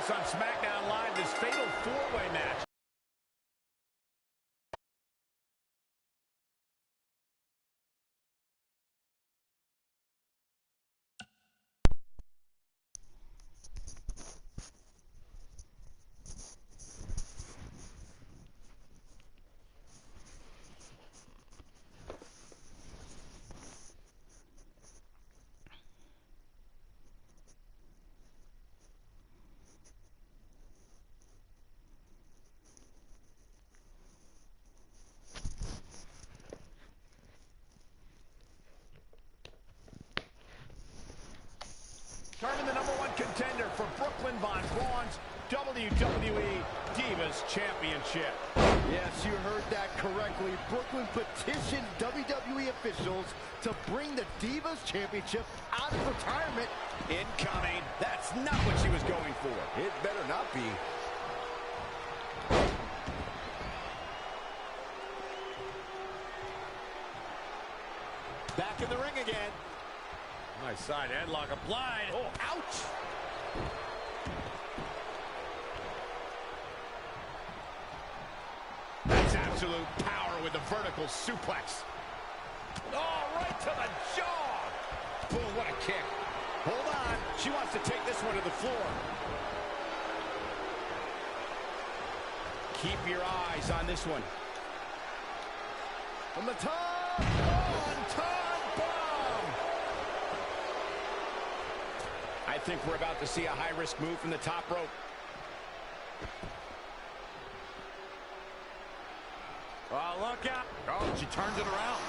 us on SmackDown Live, this fatal four-way match. Determined the #1 contender for Brooklyn Von Braun's WWE Divas Championship. Yes, you heard that correctly. Brooklyn petitioned WWE officials to bring the Divas Championship out of retirement. Incoming. That's not what she was going for. It better not be. Back in the ring again. Nice side headlock applied. Oh, ouch! That's absolute power with the vertical suplex. Oh, right to the jaw. Boom, what a kick. Hold on. She wants to take this one to the floor. Keep your eyes on this one. From the top. On top bomb. I think we're about to see a high-risk move from the top rope. Oh, look out. Oh, she turns it around.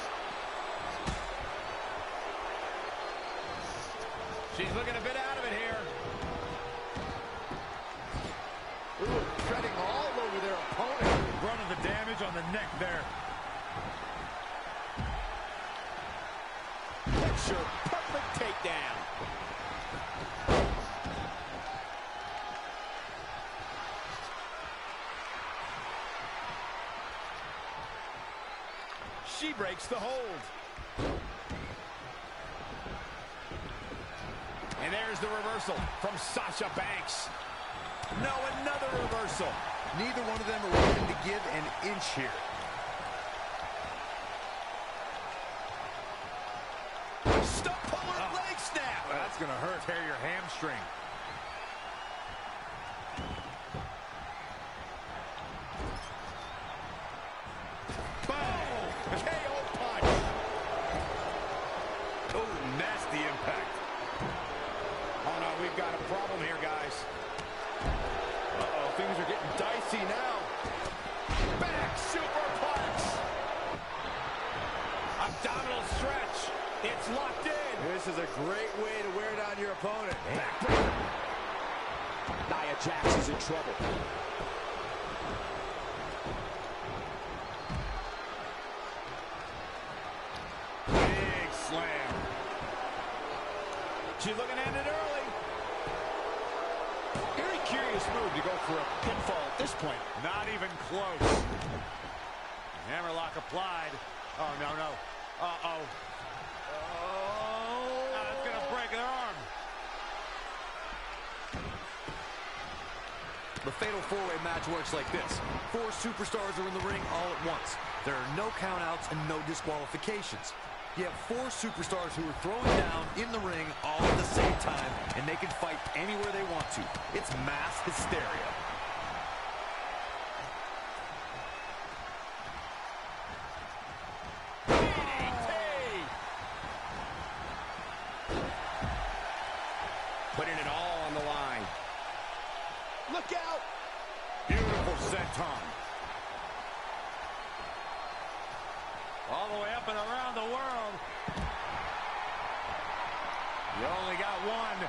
She's looking a bit out of it here. Ooh, treading all over their opponent. Running the damage on the neck there. Picture perfect takedown. She breaks the hold. And there's the reversal from Sasha Banks. No, another reversal. Neither one of them are willing to give an inch here. Stump puller leg snap. That's going to hurt. Tear your hamstring. KO punch. Oh, nasty impact. Oh, no, we've got a problem here, guys. Uh-oh, things are getting dicey now. Back superplex. Abdominal stretch. It's locked in. This is a great way to wear down your opponent. Backbreaker. Nia Jax is in trouble. Slam. She's looking at it early. Very curious move to go for a pinfall at this point. Not even close. Hammerlock applied. Oh, no, no. Uh-oh. Oh. That's going to break their arm. The fatal four-way match works like this. 4 superstars are in the ring all at once. There are no countouts and no disqualifications. You have 4 superstars who are throwing down in the ring all at the same time, and they can fight anywhere they want to. It's mass hysteria. Putting it all on the line. Look out! Beautiful senton. All the way up and around the world. You only got one.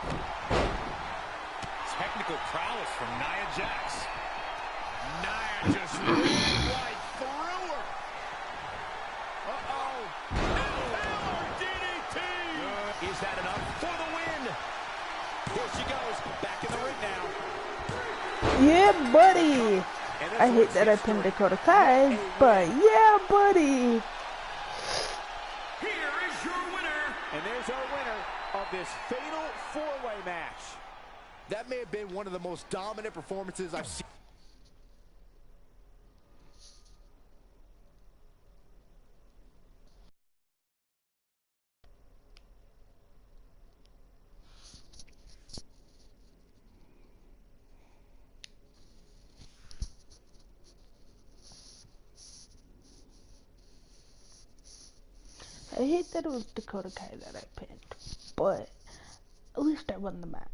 Technical prowess from Nia Jax. Nia just ran right through her. Uh-oh. Power DDT. Is that enough for the win? Here she goes. Back in the ring now. Yeah, buddy. I hate that I pinned Dakota Kai, but yeah, buddy. Here is your winner. And there's our winner of this fatal four-way match. That may have been one of the most dominant performances I've seen. I hate that it was Dakota Kai that I picked, but at least I won the match.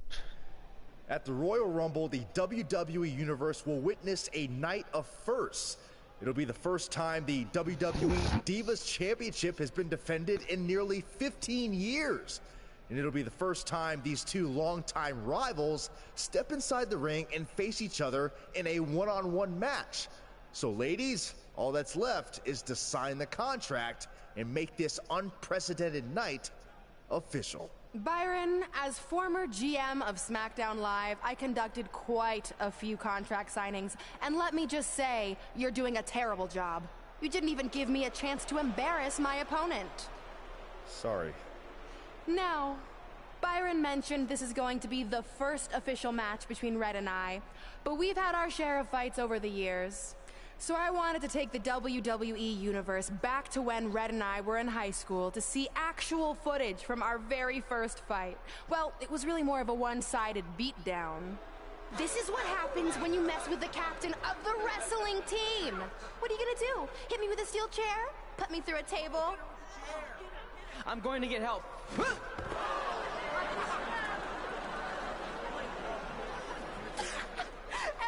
At the Royal Rumble, the WWE Universe will witness a night of firsts. It'll be the first time the WWE Divas Championship has been defended in nearly 15 years. And it'll be the first time these two longtime rivals step inside the ring and face each other in a one-on-one match. So ladies, all that's left is to sign the contract and make this unprecedented night official. Byron, as former GM of SmackDown Live, I conducted quite a few contract signings, and let me just say, you're doing a terrible job. You didn't even give me a chance to embarrass my opponent. Sorry. Now, Byron mentioned this is going to be the first official match between Red and I, but we've had our share of fights over the years. So I wanted to take the WWE Universe back to when Red and I were in high school to see actual footage from our very first fight. Well, it was really more of a one-sided beatdown. This is what happens when you mess with the captain of the wrestling team. What are you gonna do? Hit me with a steel chair? Put me through a table? I'm going to get help.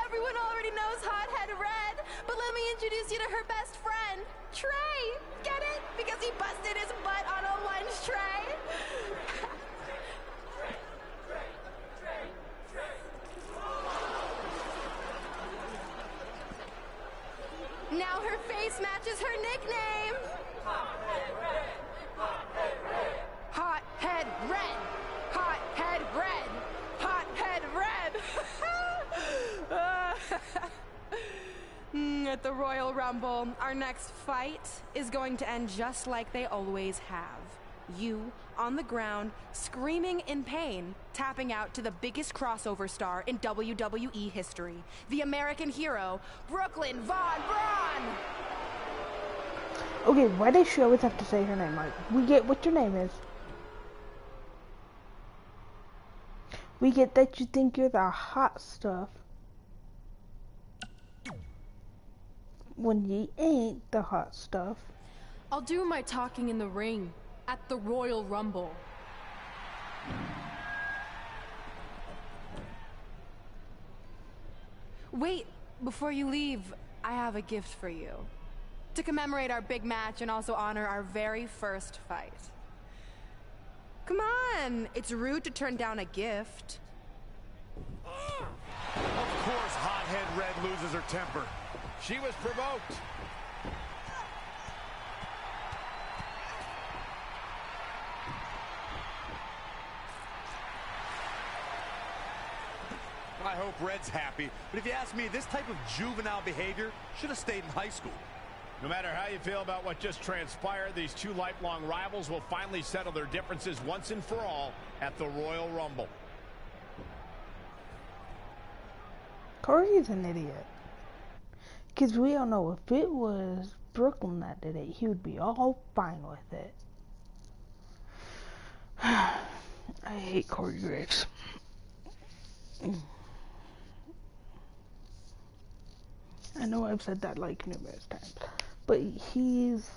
Everyone already knows Hothead Red, but let me introduce you to her best friend, Trey. Get it? Because he busted his butt on a lunch tray. Now her face matches her nickname. Hothead Red. Hothead Red. Hothead Red. Hothead Red. At the Royal Rumble, our next fight is going to end just like they always have. You, on the ground, screaming in pain, tapping out to the biggest crossover star in WWE history, the American hero, Brooklyn Von Braun! Okay, why does she always have to say her name? Like, we get what your name is. We get that you think you're the hot stuff, when you ain't the hot stuff. I'll do my talking in the ring at the Royal Rumble. Wait, before you leave, I have a gift for you. To commemorate our big match and also honor our very first fight. Come on, it's rude to turn down a gift. Of course, Hothead Red loses her temper. She was provoked. I hope Red's happy, but if you ask me, this type of juvenile behavior should have stayed in high school. No matter how you feel about what just transpired, these two lifelong rivals will finally settle their differences once and for all at the Royal Rumble. Corey's an idiot. Because we all know if it was Brooklyn that did it, he would be all fine with it. I hate Corey Graves. I know I've said that like numerous times, but he's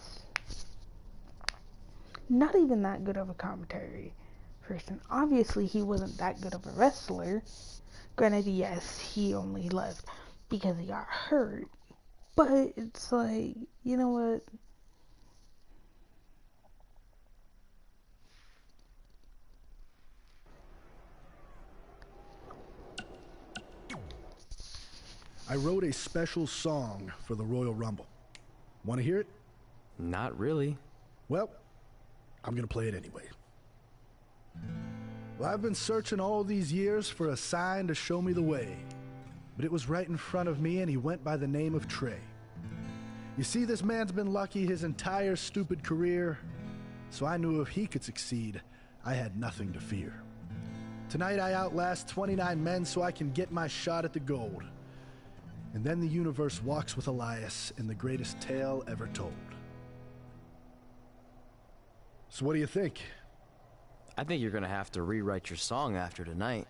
not even that good of a commentary person. Obviously, he wasn't that good of a wrestler. Granted, yes, he only left because he got hurt, but it's like, you know what? I wrote a special song for the Royal Rumble. Want to hear it? Not really. Well, I'm going to play it anyway. Well, I've been searching all these years for a sign to show me the way, but it was right in front of me, and he went by the name of Trey. You see, this man's been lucky his entire stupid career, so I knew if he could succeed, I had nothing to fear. Tonight I outlast 29 men so I can get my shot at the gold. And then the universe walks with Elias in the greatest tale ever told. So what do you think? I think you're gonna have to rewrite your song after tonight.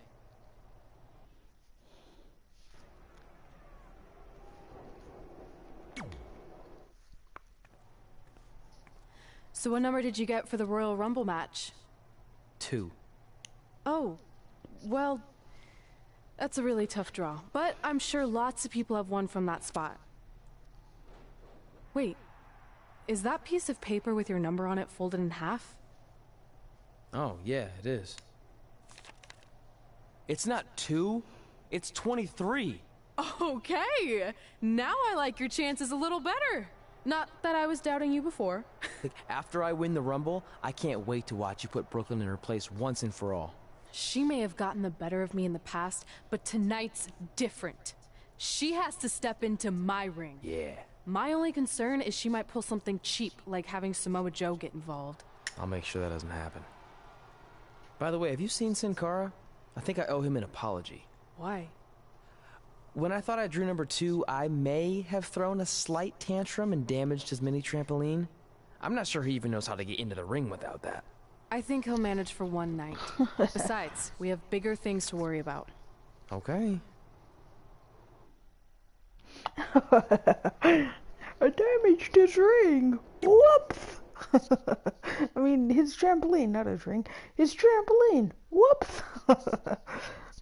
So what number did you get for the Royal Rumble match? 2. Oh, well, that's a really tough draw. But I'm sure lots of people have won from that spot. Wait, is that piece of paper with your number on it folded in half? Oh, yeah, it is. It's not 2, it's 23. Okay, now I like your chances a little better. Not that I was doubting you before. After I win the Rumble, I can't wait to watch you put Brooklyn in her place once and for all. She may have gotten the better of me in the past, but tonight's different. She has to step into my ring. Yeah. My only concern is she might pull something cheap, like having Samoa Joe get involved. I'll make sure that doesn't happen. By the way, have you seen Sin Cara? I think I owe him an apology. Why? When I thought I drew number 2, I may have thrown a slight tantrum and damaged his mini trampoline. I'm not sure he even knows how to get into the ring without that. I think he'll manage for one night. Besides, we have bigger things to worry about. Okay. I damaged his ring. Whoops. I mean, his trampoline, not his ring. His trampoline. Whoops.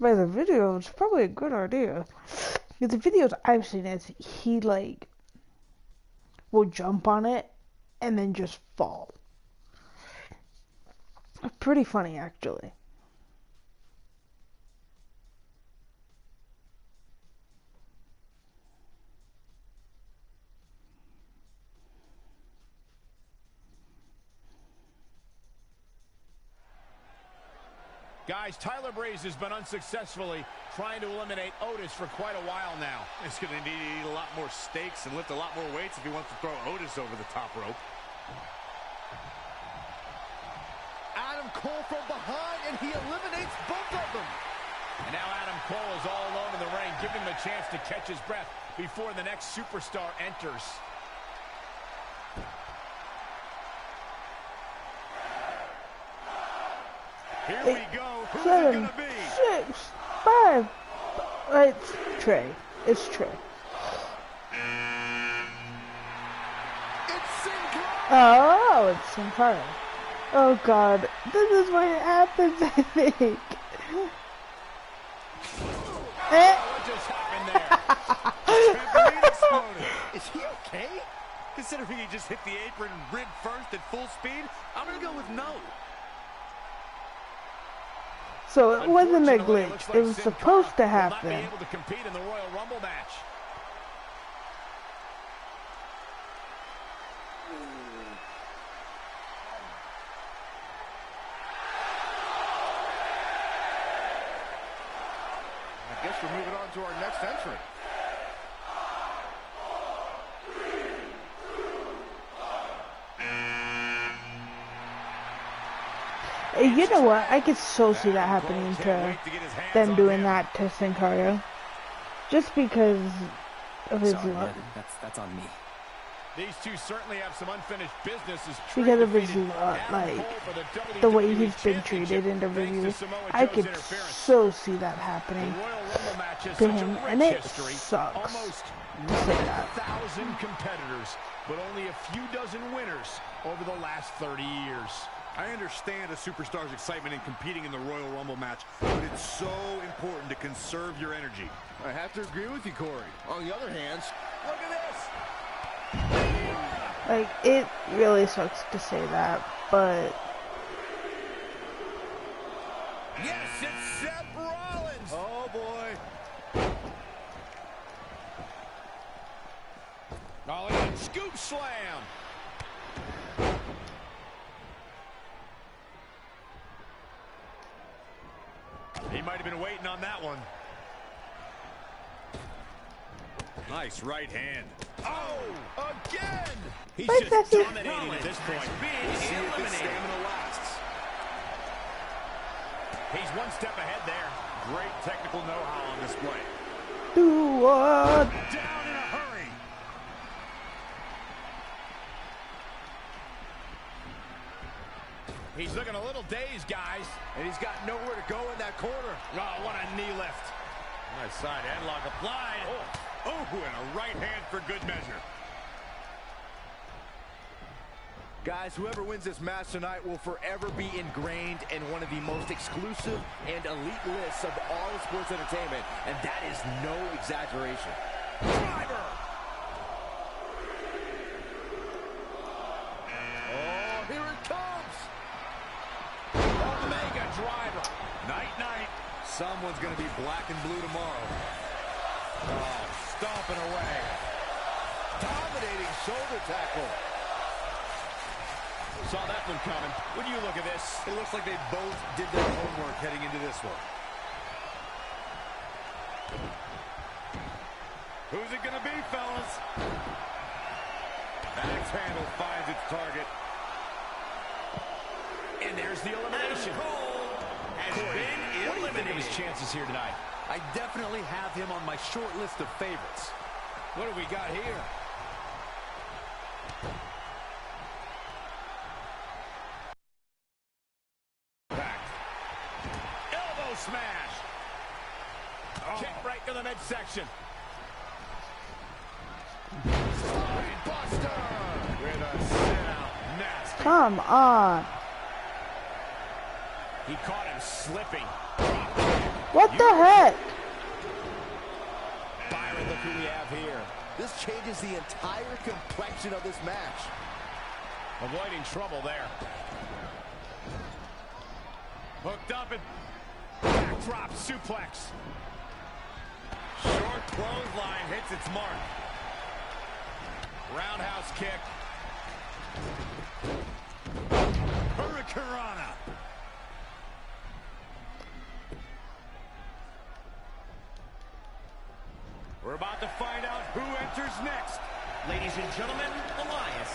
By the video, it's probably a good idea. Because the videos I've seen is he, like, will jump on it and then just fall. Pretty funny, actually. Guys, Tyler Breeze has been unsuccessfully trying to eliminate Otis for quite a while now. He's going to need to eat a lot more steaks and lift a lot more weights if he wants to throw Otis over the top rope. Adam Cole from behind, and he eliminates both of them. And now Adam Cole is all alone in the ring, giving him a chance to catch his breath before the next superstar enters. Here we go. Who's it 7, gonna be? 6, 5. It's Trey. It's Trey. It's Sin Cara. Oh, it's Sin Cara. Oh God, this is what happens, I think. What just happened there? Trampoline exploded. Is he okay? Considering he just hit the apron rib first at full speed, I'm going to go with no. So it wasn't a Unfortunately, glitch. looks It like was Sin supposed to Cara will not happen. be able to compete in the Royal Rumble match. I guess we're moving on to our next entrant. You know what? I could so see that happening to them doing that to Sin Cara. Just because of his Sorry, luck. man. That's on me. These two certainly have some unfinished business. Because of his luck, like, the way he's been treated in WWE. I could so see that happening to him, and it sucks to say that. 1,000 competitors, but only a few dozen winners over the last 30 years. I understand a superstar's excitement in competing in the Royal Rumble match, but it's so important to conserve your energy. I have to agree with you, Corey. On the other hand, look at this. Like, it really sucks to say that, but Yes, it's Seth Rollins. Oh boy. Rollins, scoop slam. He might have been waiting on that one. Nice right hand. Oh, again! He's Wait, just that's it. dominating at this point. See if his stamina lasts. He's one step ahead there. Great technical know-how on display. Do what? Down in a hurry. He's looking a little dazed, guys. And he's got nowhere to go in that corner. Oh, what a knee lift. Nice side headlock applied. Oh, and a right hand for good measure. Guys, whoever wins this match tonight will forever be ingrained in one of the most exclusive and elite lists of all of sports entertainment, and that is no exaggeration. Driver! Oh, here it comes! Omega driver. Night-night. Someone's going to be black and blue tomorrow. Oh, stomping away. Dominating shoulder tackle. Saw that one coming. When you look at this, It looks like they both did their homework heading into this one. who's it going to be, fellas? Axe handle finds its target. And there's the elimination. Has been eliminated. What do you think of his chances here tonight? I definitely have him on my short list of favorites. What do we got here? Elbow smash. Oh. Kick right to the midsection. Spine buster with a sit-out. Nasty. Come on. He caught him slipping. What the heck? Byron, look who we have here. This changes the entire complexion of this match. Avoiding trouble there. Hooked up and backdrop suplex. Short clothesline hits its mark. Roundhouse kick. Hurricanrana. We're about to find out who enters next. Ladies and gentlemen, Elias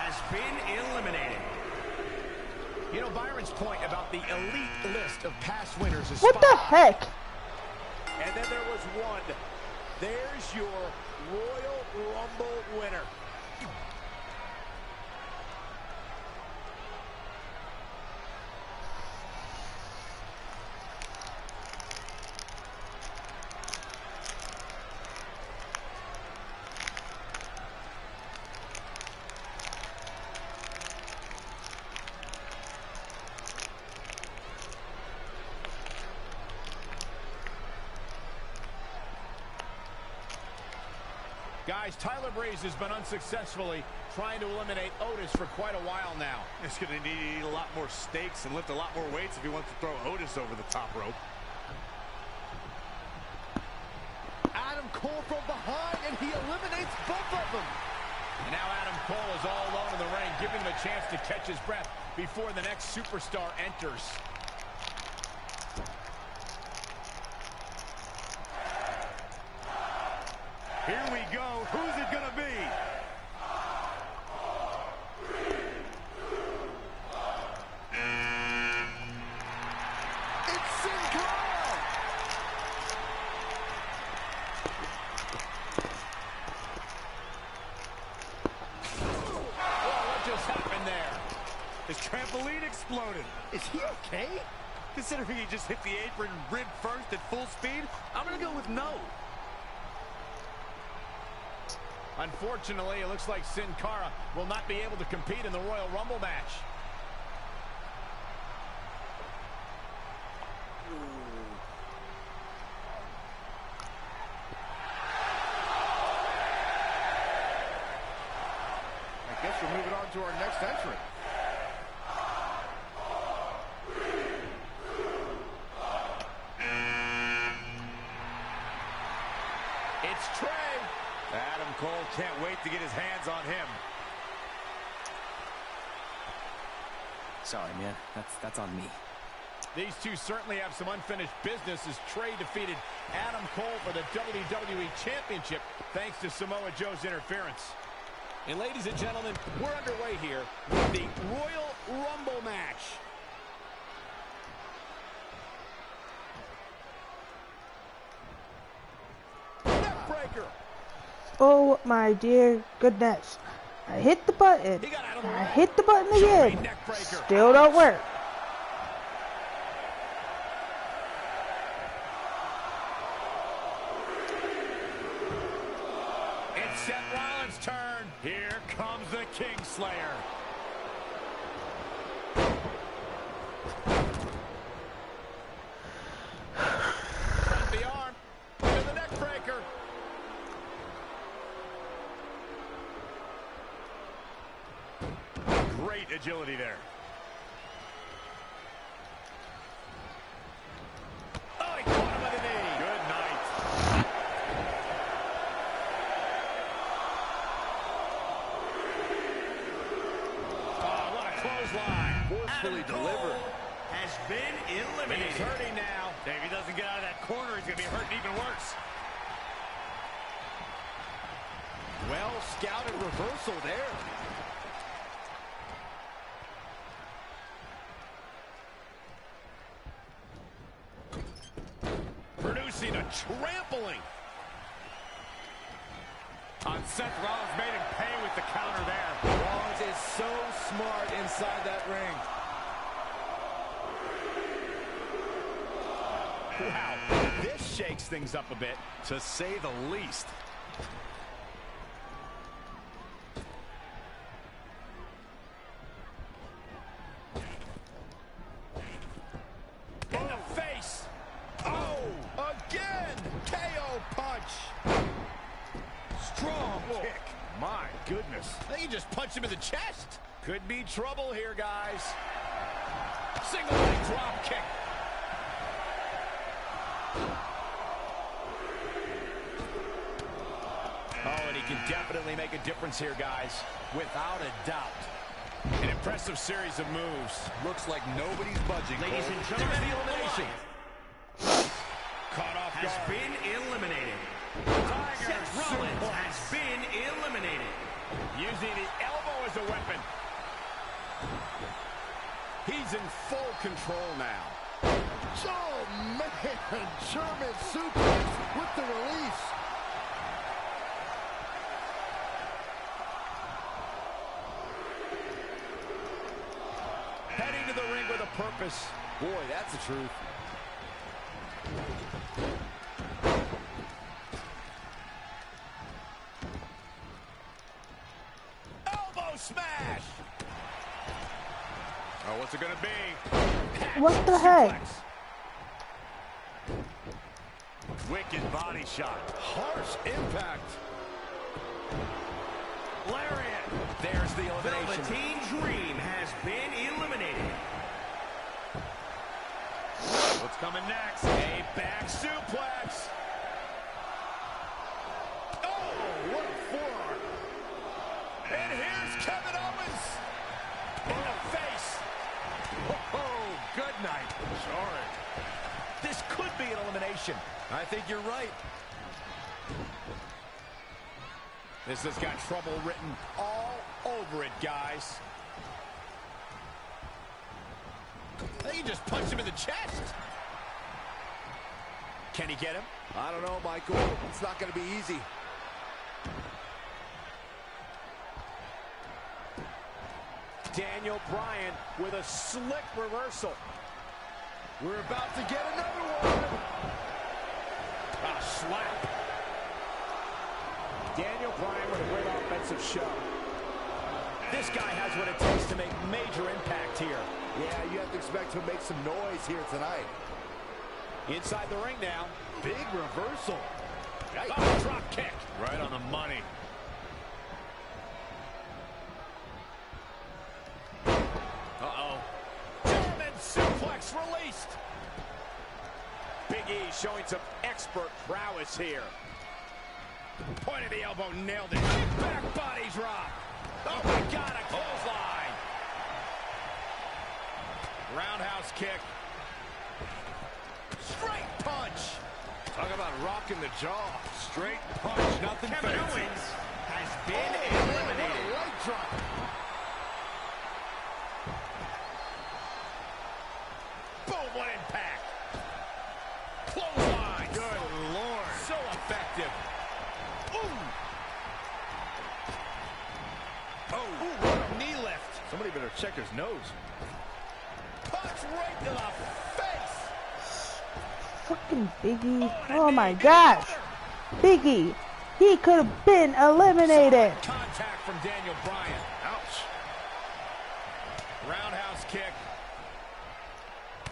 has been eliminated. You know, Byron's point about the elite list of past winners is What spot the on. heck? And then there was one. There's your Royal Rumble winner. Guys, Tyler Breeze has been unsuccessfully trying to eliminate Otis for quite a while now. He's going to need to eat a lot more steaks and lift a lot more weights if he wants to throw Otis over the top rope. Adam Cole from behind, and he eliminates both of them. And now Adam Cole is all alone in the ring, giving him a chance to catch his breath before the next superstar enters. Here we go. Who's it going to be? It's Sin Cara. Whoa, what just happened there? His trampoline exploded. Is he okay? Considering he just hit the apron rib first at full speed, I'm going to go with no. Unfortunately, it looks like Sin Cara will not be able to compete in the Royal Rumble match. I guess we're moving on to our next entrant. It's Trey. Adam Cole can't wait to get his hands on him. Sorry, man. That's on me. These two certainly have some unfinished business as Trey defeated Adam Cole for the WWE Championship thanks to Samoa Joe's interference. And ladies and gentlemen, we're underway here with the Royal Rumble match. Oh my dear goodness. I hit the button. I hit the button again. Still don't work. It's Seth Rollins' turn. Here comes the Kingslayer. Front the arm. To the neck breaker. Great agility there. Oh, he caught him with a knee. Good night. Oh, what a clothesline. Forcefully delivered. Has been eliminated. He's hurting now. If he doesn't get out of that corner, he's going to be hurting even worse. Well scouted reversal there. Producing a trampling. On Seth Rollins, made him pay with the counter there. Rollins is so smart inside that ring. Wow, this shakes things up a bit, to say the least. In the face. Oh, again. KO punch. Strong kick. My goodness. I think you just punched him in the chest. Could be trouble here, guys. Single leg drop kick. Oh, and he can definitely make a difference here, guys. Without a doubt. An impressive series of moves. Looks like nobody's budging. Ladies and There's gentlemen, the elimination. Caught off has guard. been eliminated. Tiger Seth Rollins suplex. has been eliminated. Using the elbow as a weapon. He's in full control now. Oh, man. German suplex with the release. Heading to the ring with a purpose. Boy, that's the truth. Elbow smash. Oh, what's it going to be? What the heck? Wicked body shot. Harsh impact. Lariat. There's the elimination. Velveteen Dream has been eliminated. What's coming next? A back suplex. Oh, what a forearm. And here's Kevin Owens. In the face. Oh, good night. Sorry. This could be an elimination. I think you're right. This has got trouble written all over it, guys. I think he just punched him in the chest. Can he get him? I don't know, Michael. It's not going to be easy. Daniel Bryan with a slick reversal. We're about to get another one. A slap. Daniel Bryan with a great offensive show. This guy has what it takes to make major impact here. Yeah, you have to expect to make some noise here tonight. Inside the ring now. Big reversal. Oh, drop kick. Right on the money. Uh-oh. German suplex released. Big E showing some expert prowess here. Point of the elbow, nailed it. Back body drop. Oh, my God, a clothesline. Roundhouse kick. Straight punch. Talk about rocking the jaw. Straight punch, nothing Kevin fancy. Owens has been What a eliminated. leg drop. Boom, what impact. Clothesline. Good Lord. So effective. Ooh. Ooh, what a knee lift. Somebody better check his nose. Punch right to the face. Fucking Biggie. Oh my gosh. Biggie. He could have been eliminated. Solid contact from Daniel Bryan. Ouch. Roundhouse kick.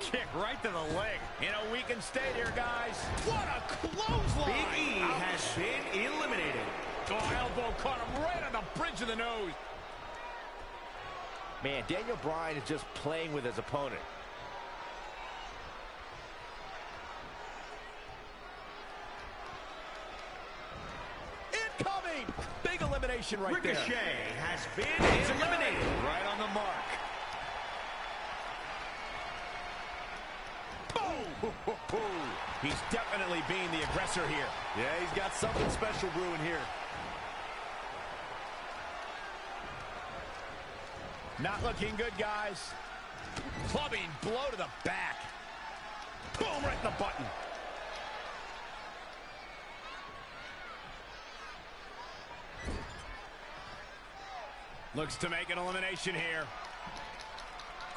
Kick right to the leg. You know, we can stay here, guys. What a clothesline. Big E has been eliminated. Oh, elbow caught him right on the bridge of the nose. Man, Daniel Bryan is just playing with his opponent. Incoming. Big elimination right there. Ricochet has been eliminated. Right on the mark. He's definitely being the aggressor here. Yeah, he's got something special brewing here. Not looking good, guys. Clubbing blow to the back. Boom, right in the button. Looks to make an elimination here.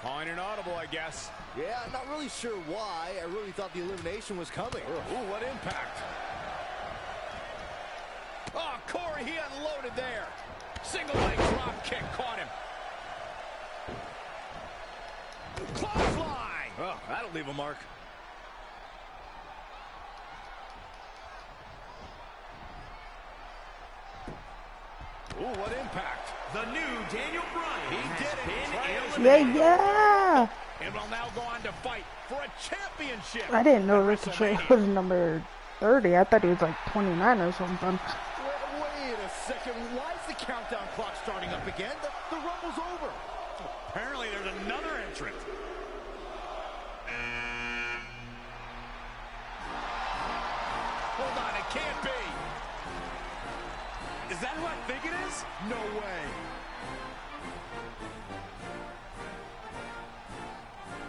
Calling an audible, I guess. Yeah, I'm not really sure why. I really thought the elimination was coming. Ooh, what impact. Oh, Corey, he unloaded there. Single leg drop kick caught him. Clothesline. Oh, that'll leave a mark. Ooh, what impact. The new Daniel Bryan He has did it. been Yeah, eliminated. yeah. And will now go on to fight for a championship. I didn't know at Ricochet WrestleMania. was number 30. I thought he was like 29 or something. Wait a second. Why is the countdown clock starting up again? The Rumble's over. Apparently there's another entrant. Hold on, it can't be. Is that who I think it is? No way.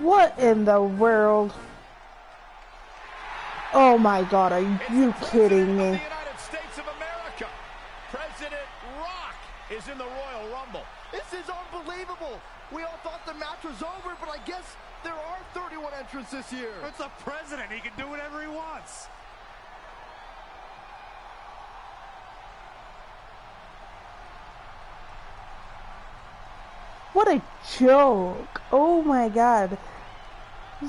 What in the world? Oh my god, are you kidding Of the me? United States of America. President Rock is in the Royal Rumble. This is unbelievable. We all thought the match was over, but I guess there are 31 entrants this year. It's the president. He can do whatever he wants. What a joke. Oh my god.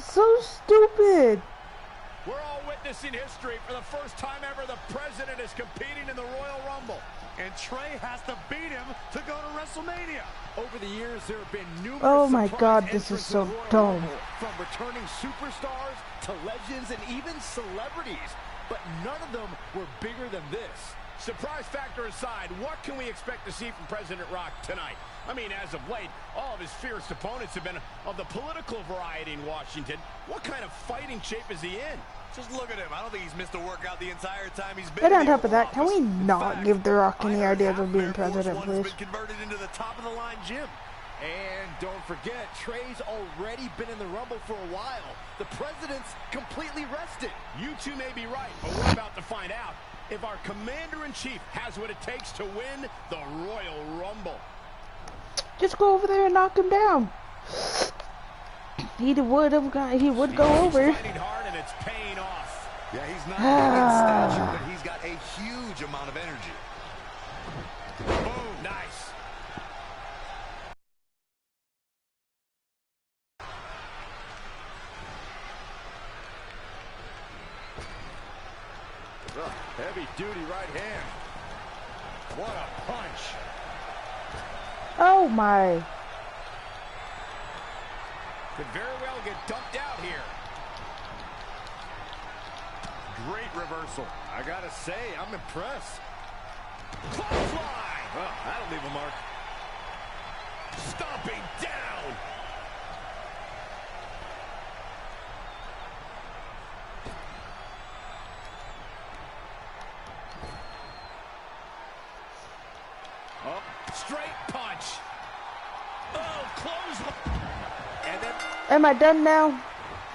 So stupid. We're all witnessing history. For the first time ever, the president is competing in the Royal Rumble. And Trey has to beat him to go to WrestleMania. Over the years, there have been numerous Oh my surprise god, this entrants is to so the Royal dumb. Rumble, from returning superstars to legends and even celebrities. But none of them were bigger than this. Surprise factor aside, what can we expect to see from President Rock tonight? I mean, as of late, all of his fierce opponents have been of the political variety in Washington. What kind of fighting shape is he in? Just look at him. I don't think he's missed a workout the entire time he's been And in on the top of that, can Oval we Office. In not fact, give The Rock I any heard ideas half of being Air Force president, One's please? been converted into the top-of-the-line gym. And don't forget, Trey's already been in the Rumble for a while. The president's completely rested. You two may be right, but we're about to find out if our commander-in-chief has what it takes to win the Royal Rumble. Just go over there and knock him down. He would go over. He's fighting hard and it's paying off. Yeah, he's not big in stature, but he's got a huge amount of energy. Boom, nice. Heavy duty right hand. What a punch. Oh my. Could very well get dumped out here. Great reversal. I gotta say, I'm impressed. Clothesline. Oh, that'll leave a mark. Stomping down. Oh, straight punch. Oh, clothesline. And then Am I done now?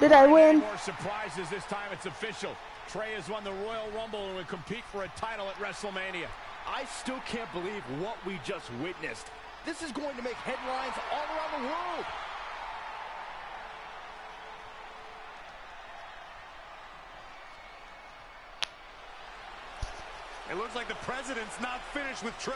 Did I win? more surprises. This time it's official. Trey has won the Royal Rumble and will compete for a title at WrestleMania. I still can't believe what we just witnessed. This is going to make headlines all around the world. It looks like the president's not finished with Trey.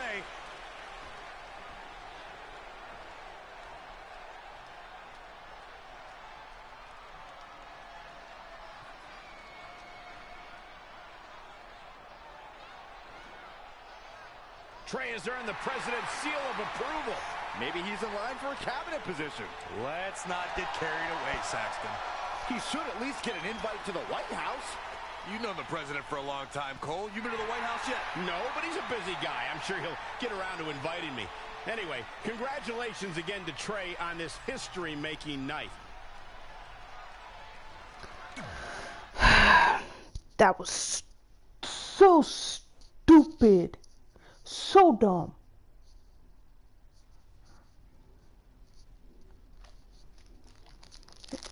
Trey has earned the president's seal of approval. Maybe he's in line for a cabinet position. Let's not get carried away, Saxton. He should at least get an invite to the White House. You've known the president for a long time, Cole. You been to the White House yet? No, but he's a busy guy. I'm sure he'll get around to inviting me. Anyway, congratulations again to Trey on this history-making night. That was so stupid. So dumb.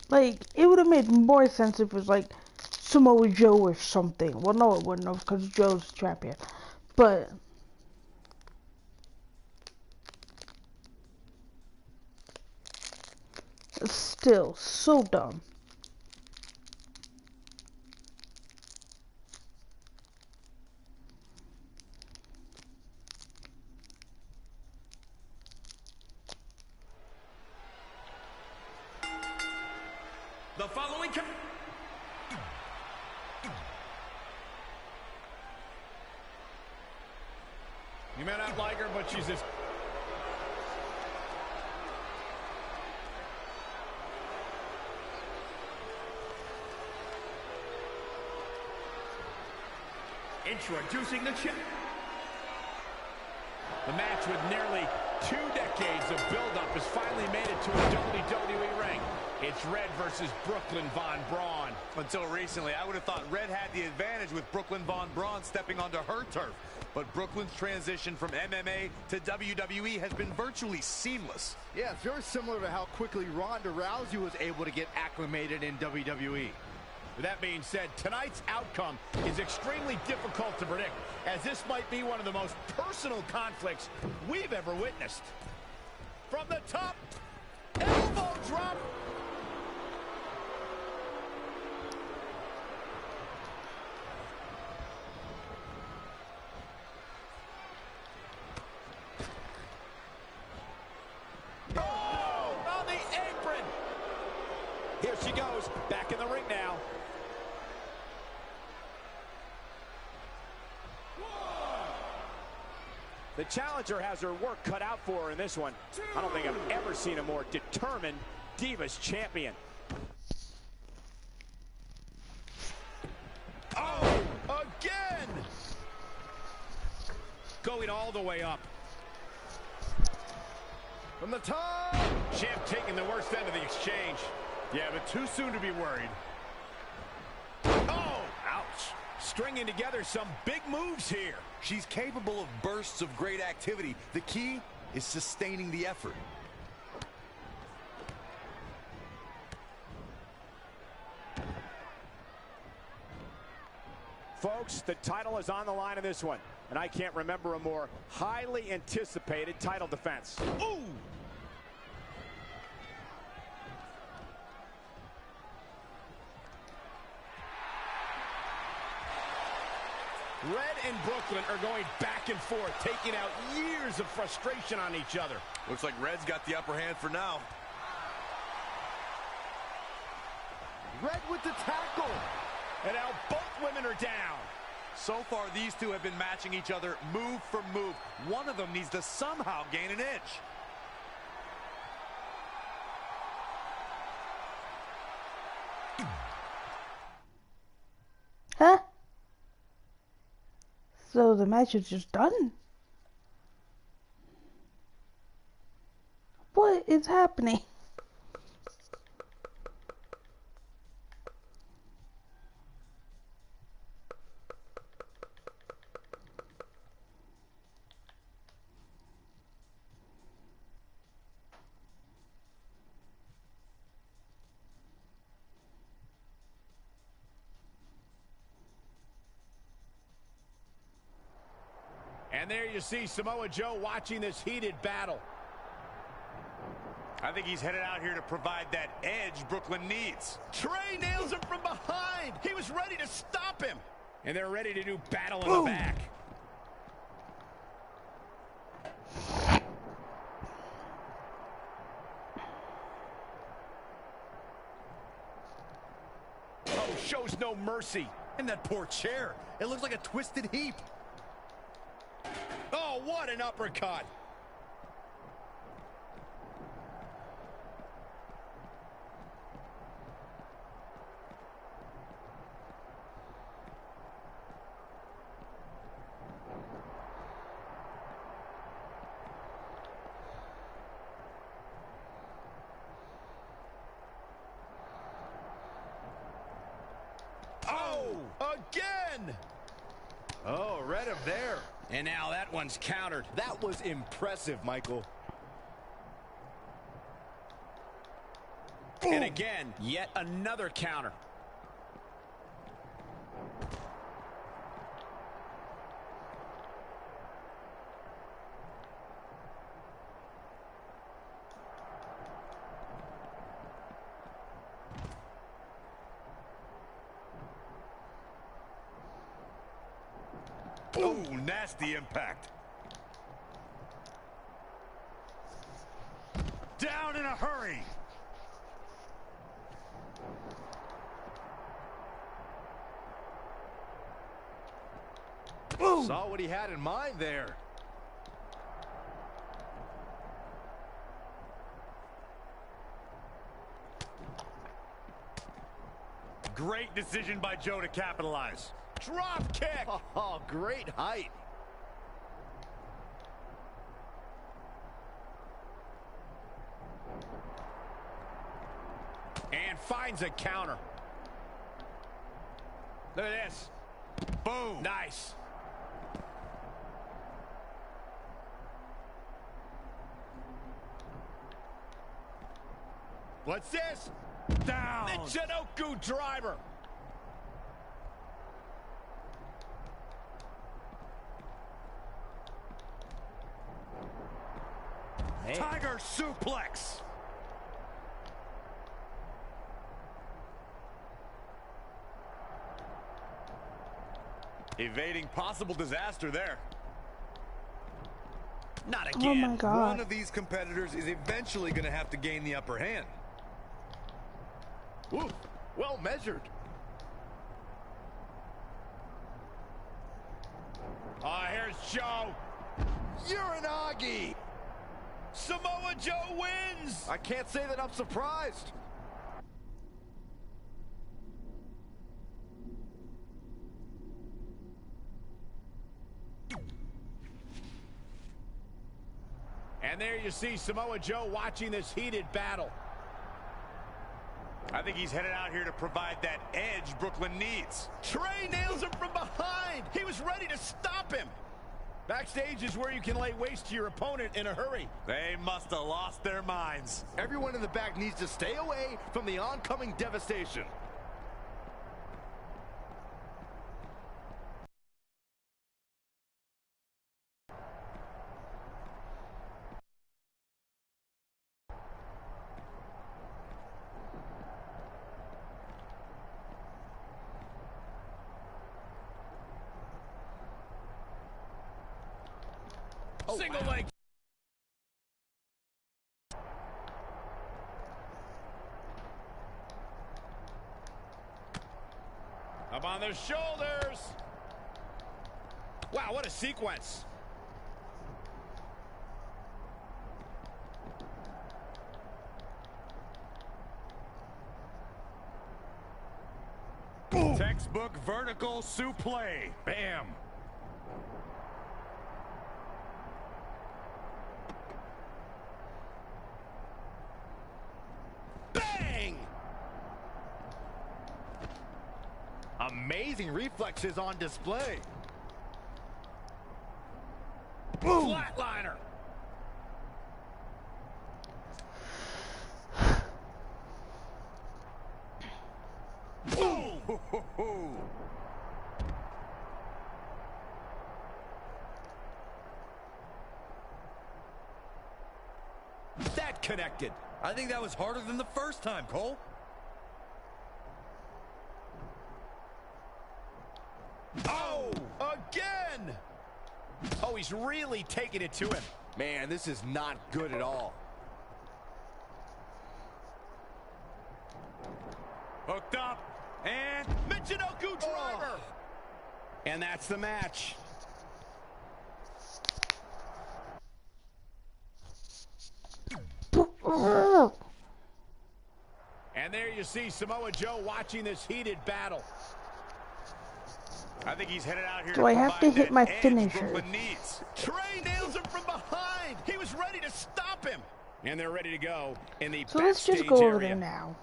Like, it would have made more sense if it was like Samoa Joe or something. Well, no, it wouldn't have, because Joe's champion. But still, so dumb. The following You may not like her, but she's just... introducing the champ. The match with nearly 2 decades of build-up has finally made it to a WWE ring. It's Red versus Brooklyn Von Braun. Until recently, I would have thought Red had the advantage with Brooklyn Von Braun stepping onto her turf. But Brooklyn's transition from MMA to WWE has been virtually seamless. Yeah, it's very similar to how quickly Ronda Rousey was able to get acclimated in WWE. With that being said, tonight's outcome is extremely difficult to predict, as this might be one of the most personal conflicts we've ever witnessed. From the top, elbow drop. Oh, on the apron. Here she goes, back in the ring now. The challenger has her work cut out for her in this one. I don't think I've ever seen a more determined Divas champion. Oh, again! Going all the way up. From the top! Champ taking the worst end of the exchange. Yeah, but too soon to be worried. Oh, ouch. Stringing together some big moves here. She's capable of bursts of great activity. The key is sustaining the effort. Folks, the title is on the line in this one, and I can't remember a more highly anticipated title defense. Ooh! Red and Brooklyn are going back and forth, taking out years of frustration on each other. Looks like Red's got the upper hand for now. Red with the tackle. And now both women are down. So far, these two have been matching each other move for move. One of them needs to somehow gain an edge. Huh? So the match is just done? What is happening? And there you see Samoa Joe watching this heated battle. I think he's headed out here to provide that edge Brooklyn needs. Trey nails him from behind. He was ready to stop him. And they're ready to do battle in the back. Oh, shows no mercy. And that poor chair. It looks like a twisted heap. Oh, what an uppercut. Again! Oh, read him there. And now that one's countered. That was impressive, Michael. And again, yet another counter. Oh, nasty impact. Down in a hurry. Saw what he had in mind there. Great decision by Joe to capitalize. Drop kick. Oh, great height. And finds a counter. Look at this. Boom. Nice. What's this? Down. Michinoku driver. Tiger suplex. Evading possible disaster there. Not Oh again. my god. One of these competitors is eventually going to have to gain the upper hand. Ooh, well measured. Here's Joe. Uranagi. Samoa Joe wins. I can't say that I'm surprised. And there you see Samoa Joe watching this heated battle. I think he's headed out here to provide that edge Brooklyn needs. Trey nails him from behind. He was ready to stop him. Backstage is where you can lay waste to your opponent in a hurry. They must have lost their minds. Everyone in the back needs to stay away from the oncoming devastation. Single leg. Up on their shoulders. Wow, what a sequence. Textbook vertical suplex. Bam. Bang! Amazing reflexes on display. Flatliner. Boom! That connected. I think that was harder than the first time, Cole. Oh, again! Oh, he's really taking it to him. Man, this is not good at all. Hooked up, and Michinoku driver! And that's the match. And there you see Samoa Joe watching this heated battle. I think he's headed out here. Do I have to hit my finisher? Trey nails him from behind. He was ready to stop him. And they're ready to go in the So let's just backstage go over area. there now.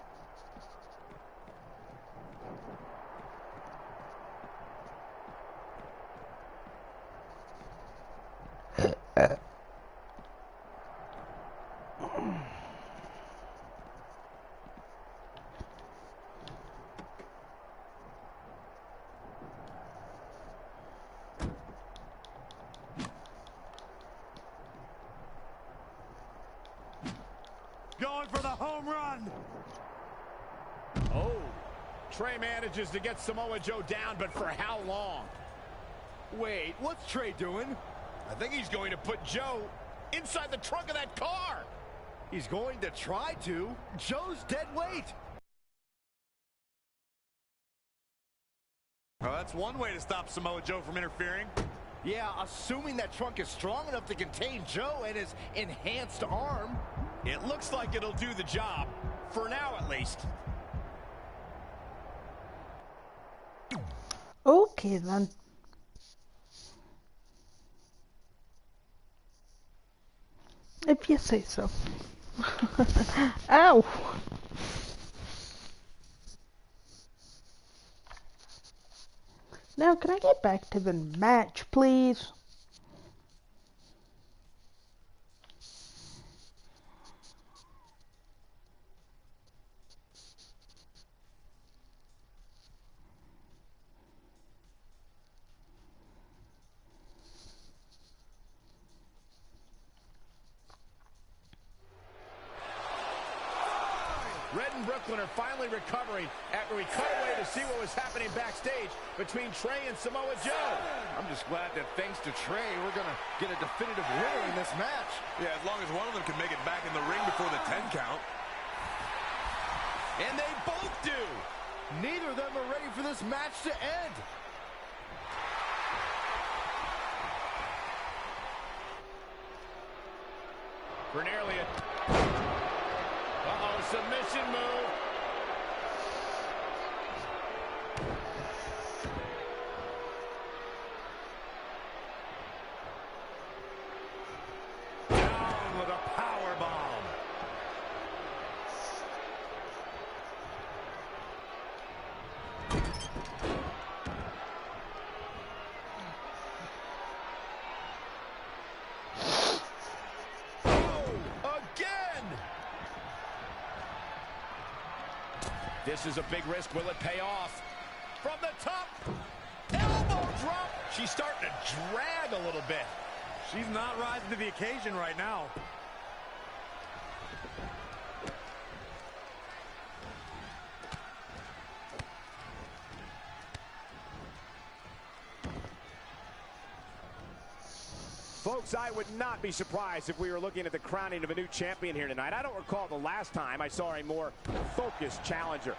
Going for the home run. Oh, Trey manages to get Samoa Joe down, but for how long? Wait, what's Trey doing? I think he's going to put Joe inside the trunk of that car. He's going to try to. Joe's dead weight. Well, that's one way to stop Samoa Joe from interfering. Yeah, assuming that trunk is strong enough to contain Joe and his enhanced arm. It looks like it'll do the job, for now at least. Okay then. If you say so. Ow! Now, can I get back to the match, please? Red and Brooklyn are finally recovering after we cut away to see what was happening backstage between Trey and Samoa Joe. I'm just glad that thanks to Trey, we're going to get a definitive winner in this match. Yeah, as long as one of them can make it back in the ring before the 10 count. And they both do. Neither of them are ready for this match to end. For nearly a... submission move. Down with a power bomb. This is a big risk. Will it pay off? From the top. Elbow drop. She's starting to drag a little bit. She's not rising to the occasion right now. Folks, I would not be surprised if we were looking at the crowning of a new champion here tonight. I don't recall the last time I saw a more focused challenger.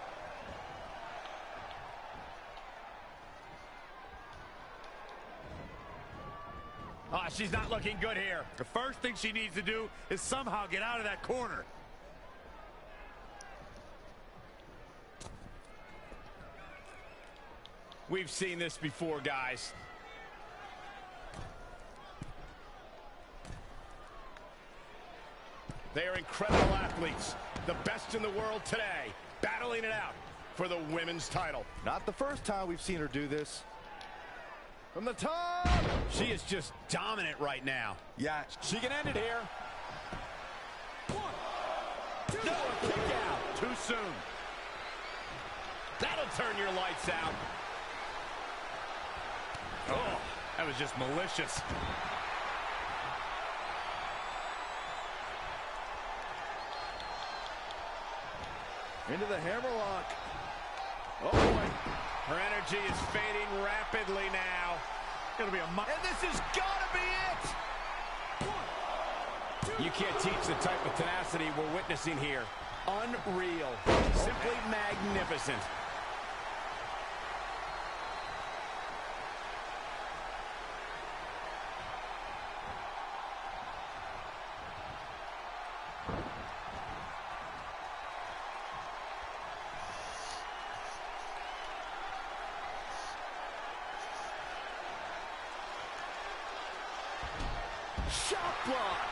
Oh, she's not looking good here. The first thing she needs to do is somehow get out of that corner. We've seen this before, guys. They are incredible athletes, the best in the world today, battling it out for the women's title. Not the first time we've seen her do this. From the top! She is just dominant right now. Yeah. She can end it here. 1, 2, no, a kick out. Too soon. That'll turn your lights out. Oh, that was just malicious. Into the hammerlock. Oh, boy. Her energy is fading rapidly now. Gonna be a and this has gotta be it! You can't teach the type of tenacity we're witnessing here. Unreal. Simply magnificent. Shot block!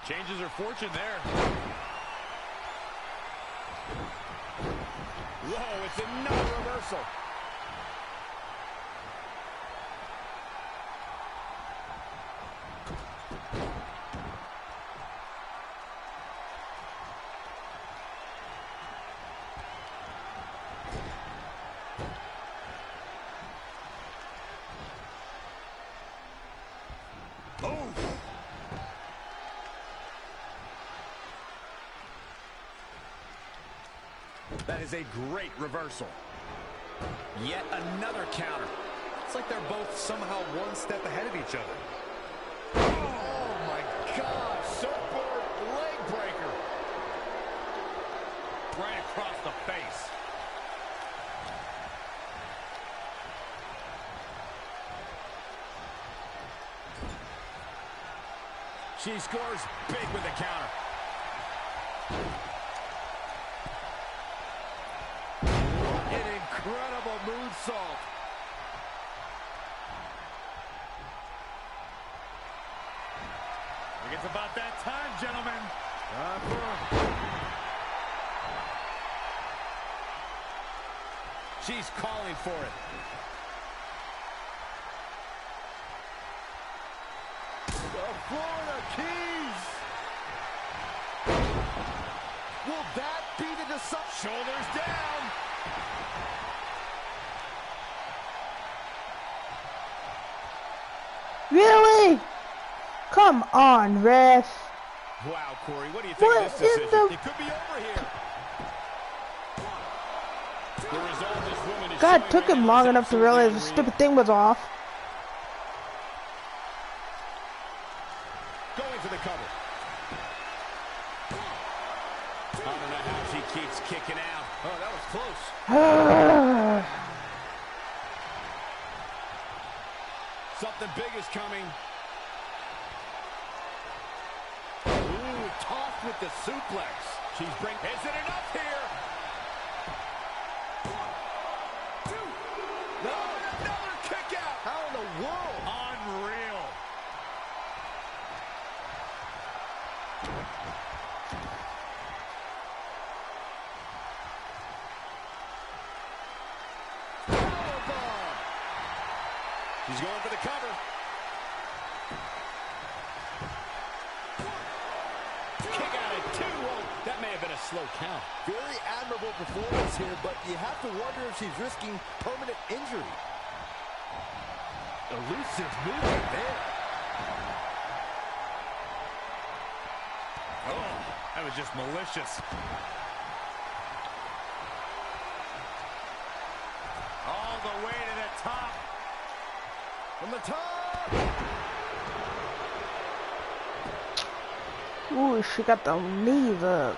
Changes her fortune there. Whoa, it's another reversal. That is a great reversal. Yet another counter. It's like they're both somehow one step ahead of each other. Oh my God! Surfboard leg breaker. Right across the face. She scores big with the counter. Incredible moonsault. I think it's about that time, gentlemen. She's calling for it. The Florida Keys. Will that be the decisive? Shoulders down. Really? Come on, ref. Wow, Corey, what do you think What of this in decision? the... It could be over here. The result this woman is God, showing took right him now long is enough to absolutely realize the unreal. stupid thing was off. Going for the cover. I don't know how she keeps kicking out. Oh, that was close. Something big is coming. Ooh, tossed with the suplex. She's bringing... Is it enough here? No, another kick out. How in the world? Unreal. She's going for the cover. Kick out at 2. Whoa, that may have been a slow count. Very admirable performance here, but you have to wonder if she's risking permanent injury. Elusive movement there. Oh, that was just malicious. All the way to the top. From the top. Ooh, she got the knees up.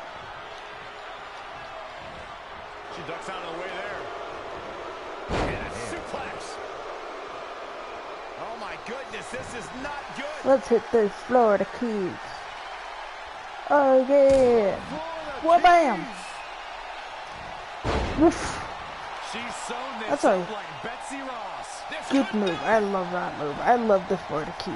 She ducks out of the way there. And a suplex. Oh, my goodness, this is not good. Let's hit those Florida Keys. Oh, yeah. What bam? Woof. She's sewn this That's up a like Betsy Ross. good move. I love that move. I love the Florida Keys.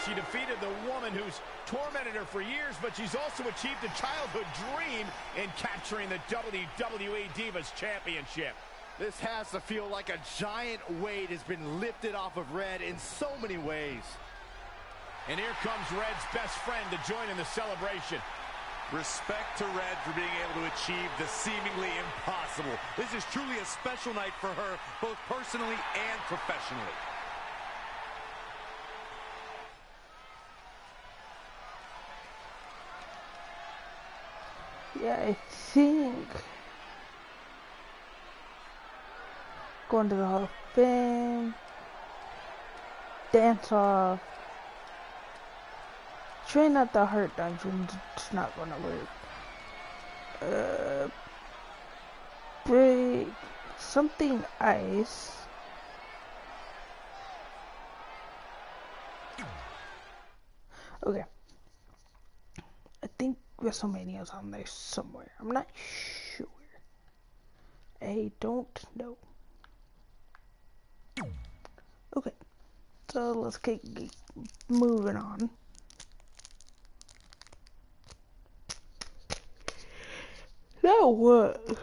She defeated the woman who's tormented her for years, but she's also achieved a childhood dream in capturing the WWE Divas Championship. This has to feel like a giant weight has been lifted off of Red in so many ways. And here comes Red's best friend to join in the celebration. Respect to Red for being able to achieve the seemingly impossible. This is truly a special night for her, both personally and professionally. Yeah, I think going to the Hall of Fame, dance off, train at the Heart Dungeon. It's not gonna work. Break something ice. Okay. I think WrestleMania's on there somewhere. I'm not sure. I don't know. Okay. So let's keep moving on. Now what?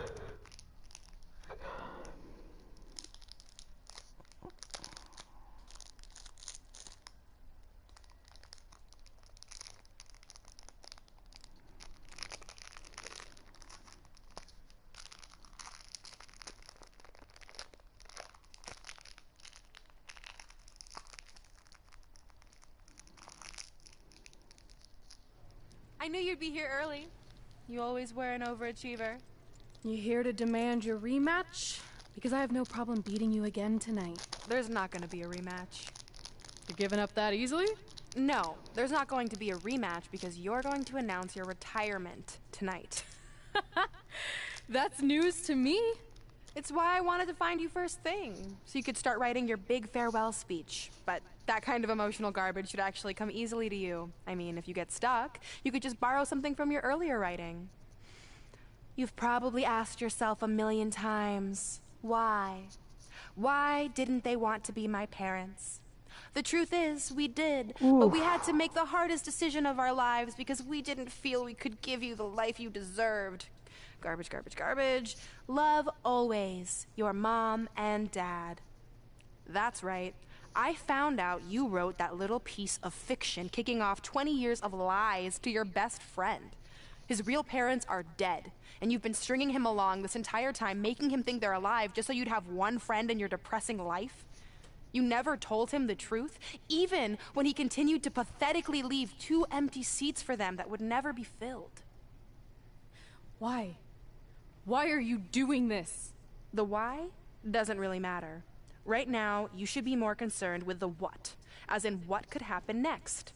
I knew you'd be here early. You always were an overachiever. You here to demand your rematch? Because I have no problem beating you again tonight. There's not going to be a rematch. You're giving up that easily? No, there's not going to be a rematch because you're going to announce your retirement tonight. That's news to me. It's why I wanted to find you first thing, so you could start writing your big farewell speech. But that kind of emotional garbage should actually come easily to you. I mean, if you get stuck, you could just borrow something from your earlier writing. You've probably asked yourself a million times, why? Why didn't they want to be my parents? The truth is, we did, but we had to make the hardest decision of our lives because we didn't feel we could give you the life you deserved. Garbage, garbage, garbage. Love always, your mom and dad. That's right. I found out you wrote that little piece of fiction kicking off 20 years of lies to your best friend. His real parents are dead, and you've been stringing him along this entire time, making him think they're alive just so you'd have one friend in your depressing life. You never told him the truth, even when he continued to pathetically leave 2 empty seats for them that would never be filled. Why? Why are you doing this? The why doesn't really matter. Right now, you should be more concerned with the what, as in what could happen next.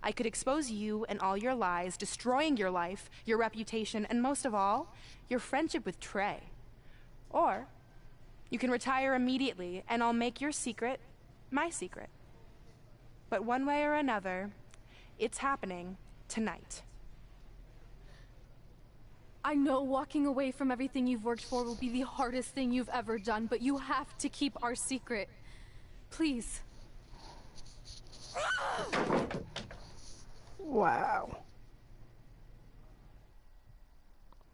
I could expose you and all your lies, destroying your life, your reputation, and most of all, your friendship with Trey. Or you can retire immediately, and I'll make your secret my secret. But one way or another, it's happening tonight. I know walking away from everything you've worked for will be the hardest thing you've ever done, but you have to keep our secret. Please. Wow.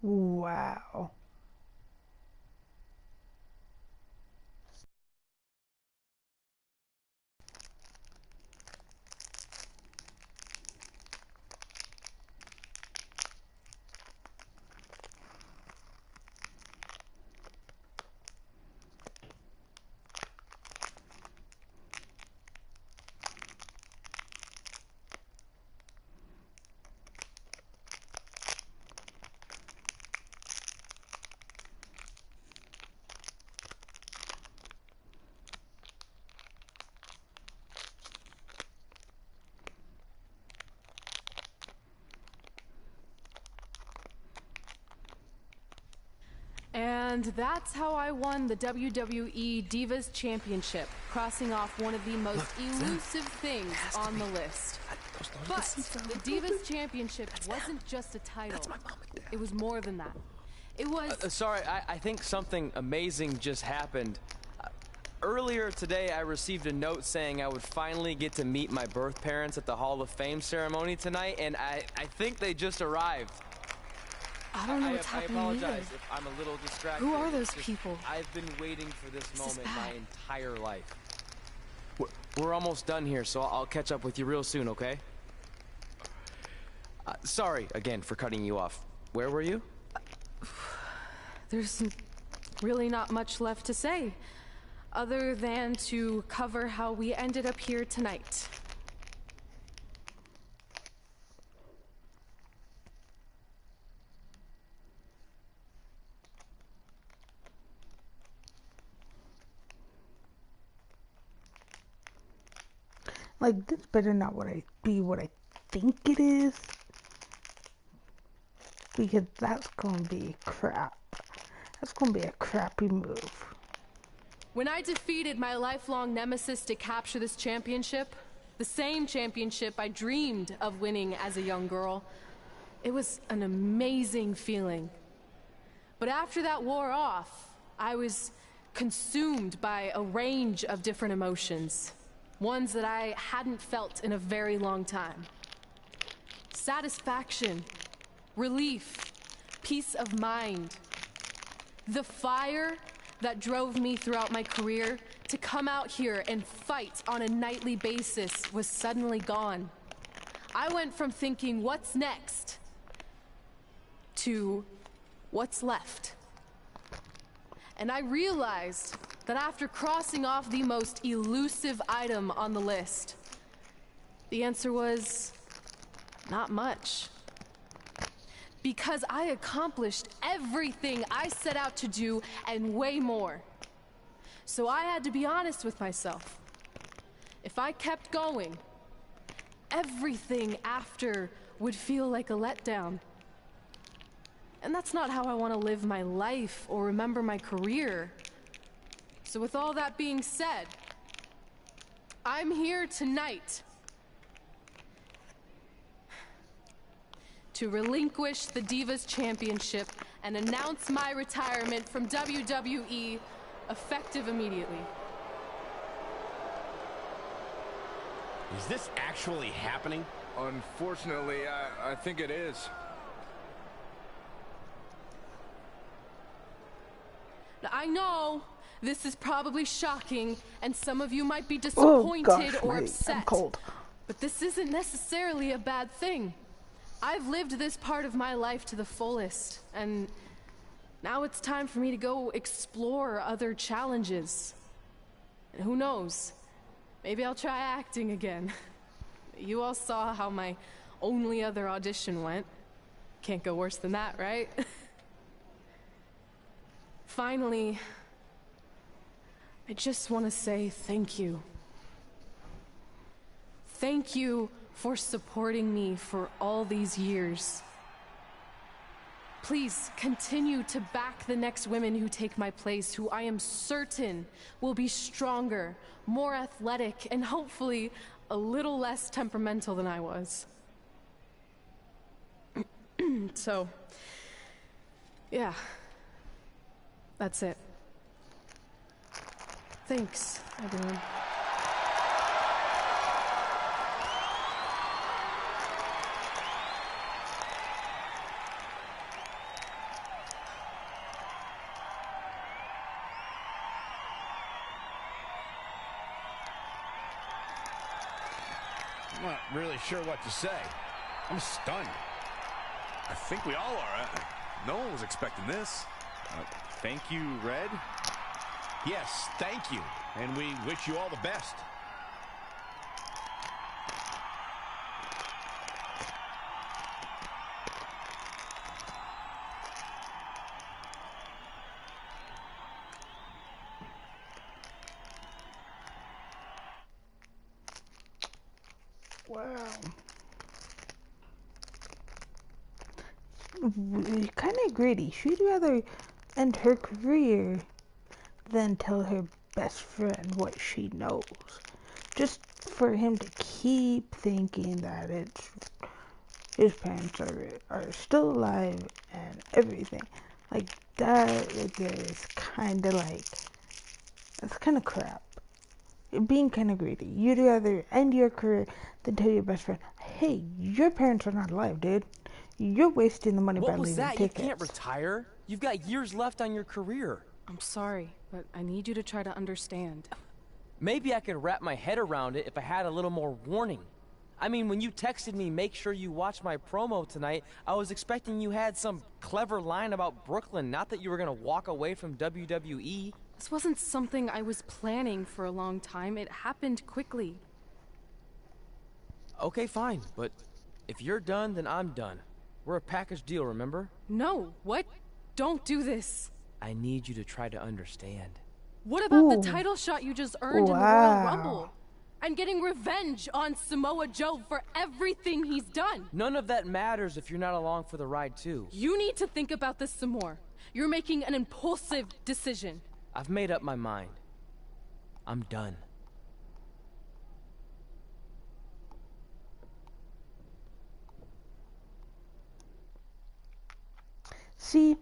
Wow. And that's how I won the WWE Divas Championship, crossing off one of the most elusive things on the list. But the Divas Championship wasn't just a title. It was more than that. It was... Sorry, I think something amazing just happened. Earlier today, I received a note saying I would finally get to meet my birth parents at the Hall of Fame ceremony tonight, and I think they just arrived. I don't know what's happening I apologize either. if I'm a little distracted. Who are those It's just, people? I've been waiting for this This is moment my bad. entire life. We're almost done here, so I'll catch up with you real soon, okay? Sorry again for cutting you off. Where were you? There's really not much left to say, other than to cover how we ended up here tonight. Like, this better not be what I think it is. Because that's gonna be crap. That's gonna be a crappy move. When I defeated my lifelong nemesis to capture this championship, the same championship I dreamed of winning as a young girl, it was an amazing feeling. But after that wore off, I was consumed by a range of different emotions. Ones that I hadn't felt in a very long time. Satisfaction, relief, peace of mind. The fire that drove me throughout my career to come out here and fight on a nightly basis was suddenly gone. I went from thinking, what's next, to what's left. And I realized that after crossing off the most elusive item on the list, the answer was not much. Because I accomplished everything I set out to do and way more. So I had to be honest with myself. If I kept going, everything after would feel like a letdown. And that's not how I want to live my life or remember my career. So with all that being said, I'm here tonight to relinquish the Divas Championship and announce my retirement from WWE, effective immediately. Is this actually happening? Unfortunately, I think it is. Now, I know this is probably shocking, and some of you might be disappointed or upset. I'm cold. But this isn't necessarily a bad thing. I've lived this part of my life to the fullest, and now it's time for me to go explore other challenges. And who knows? Maybe I'll try acting again. You all saw how my only other audition went. Can't go worse than that, right? Finally, I just want to say thank you. Thank you for supporting me for all these years. Please continue to back the next women who take my place, who I am certain will be stronger, more athletic, and hopefully a little less temperamental than I was. So, yeah, that's it. Thanks, everyone. I'm not really sure what to say. I'm stunned. I think we all are. No one was expecting this. Thank you, Red. Yes, thank you. And we wish you all the best. Wow. Kind of gritty. She'd rather end her career than tell her best friend what she knows. Just for him to keep thinking that his parents are still alive and everything. Like, that right there is kind of like That's kind of crap. You're being kind of greedy. You'd rather end your career than tell your best friend, hey, your parents are not alive, dude. You're wasting the money by What was leaving that? tickets. You can't retire. You've got years left on your career. I'm sorry, but I need you to try to understand. Maybe I could wrap my head around it if I had a little more warning. I mean, when you texted me, make sure you watch my promo tonight, I was expecting you had some clever line about Brooklyn, not that you were gonna walk away from WWE. This wasn't something I was planning for a long time. It happened quickly. Okay, fine, but if you're done, then I'm done. We're a package deal, remember? No, what? Don't do this. I need you to try to understand. What about the Ooh. title shot you just earned in the Royal Wow. Rumble? And getting revenge on Samoa Joe for everything he's done. None of that matters if you're not along for the ride, too. You need to think about this some more. You're making an impulsive decision. I've made up my mind. I'm done. See,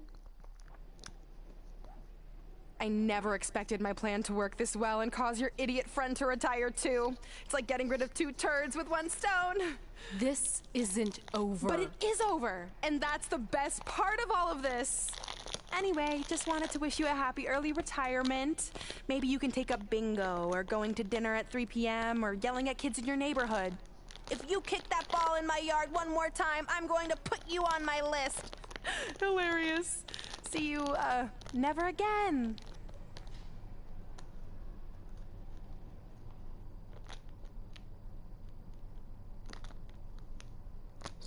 I never expected my plan to work this well and cause your idiot friend to retire too. It's like getting rid of 2 turds with 1 stone. This isn't over. But it is over, and that's the best part of all of this. Anyway, just wanted to wish you a happy early retirement. Maybe you can take up bingo, or going to dinner at 3 p.m., or yelling at kids in your neighborhood. If you kick that ball in my yard one more time, I'm going to put you on my list. Hilarious. See you, never again.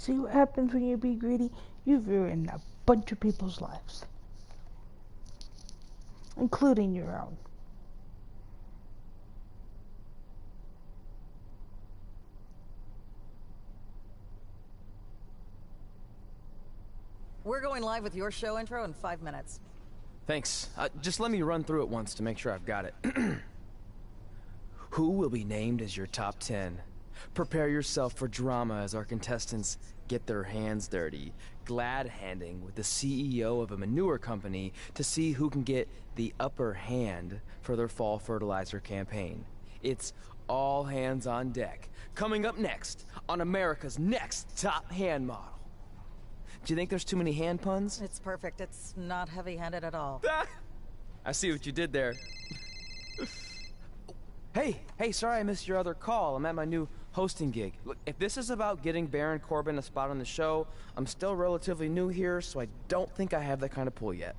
see what happens when you be greedy? You've ruined a bunch of people's lives. Including your own. We're going live with your show intro in 5 minutes. Thanks. Just let me run through it once to make sure I've got it. Who will be named as your top 10? Prepare yourself for drama as our contestants get their hands dirty, glad-handing with the CEO of a manure company to see who can get the upper hand for their fall fertilizer campaign. It's all hands on deck. Coming up next on America's Next Top Hand Model. Do you think there's too many hand puns? It's perfect. It's not heavy-handed at all. I see what you did there. Hey, sorry I missed your other call. I'm at my new hosting gig. Look, if this is about getting Baron Corbin a spot on the show, I'm still relatively new here, so I don't think I have that kind of pull yet.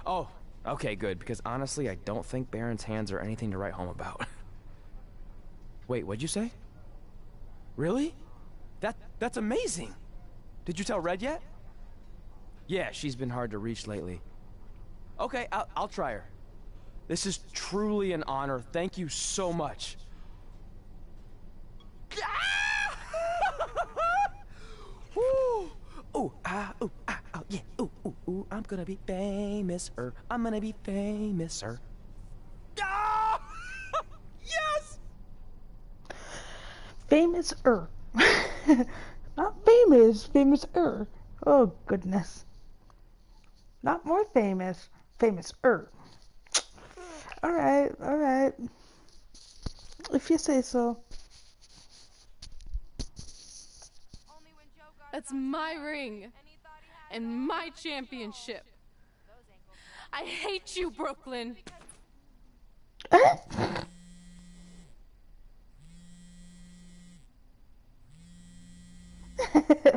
Oh, okay, good, because honestly, I don't think Baron's hands are anything to write home about. Wait, what'd you say? Really? That's amazing! Did you tell Red yet? Yeah, she's been hard to reach lately. Okay, I'll try her. This is truly an honor. Thank you so much. Woo! Ooh, yeah. Ooh, I'm gonna be famous, I'm gonna be famous, Ah! Yes! Famous-er. Not famous, famous-er. Oh, goodness. Not more famous, famous-er. Alright. If you say so. That's my ring. And my championship. I hate you, Brooklyn.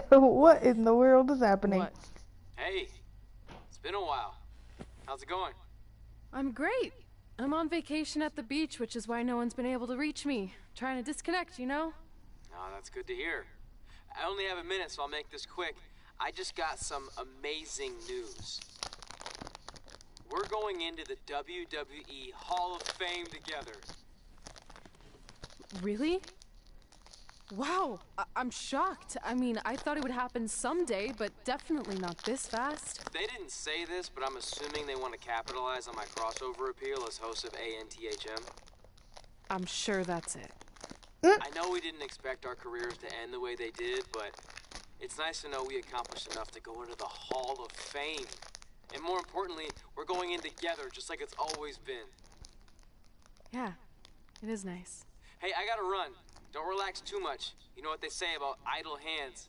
What in the world is happening? What? Hey, it's been a while. How's it going? I'm great. I'm on vacation at the beach, which is why no one's been able to reach me. Trying to disconnect, you know? Oh, that's good to hear. I only have a minute, so I'll make this quick. I just got some amazing news. We're going into the WWE Hall of Fame together. Really? Wow, I'm shocked. I mean, I thought it would happen someday, but definitely not this fast. They didn't say this, but I'm assuming they want to capitalize on my crossover appeal as host of ANTHM. I'm sure that's it. I know we didn't expect our careers to end the way they did, but it's nice to know we accomplished enough to go into the Hall of Fame. And more importantly, we're going in together, just like it's always been. Yeah, it is nice. Hey, I gotta run. Don't relax too much. You know what they say about idle hands.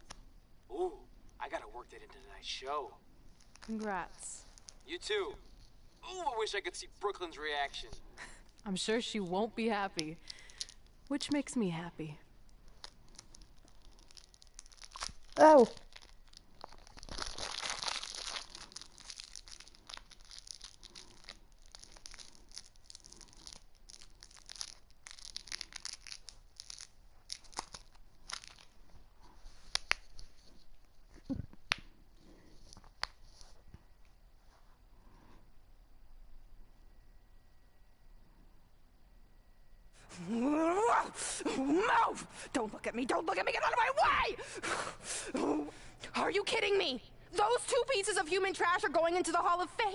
Ooh, I gotta work that into tonight's show. Congrats. You too. Ooh, I wish I could see Brooklyn's reaction. I'm sure she won't be happy. Which makes me happy. Oh. Move! Don't look at me! Don't look at me! Get out of my way! Are you kidding me? Those two pieces of human trash are going into the Hall of Fame?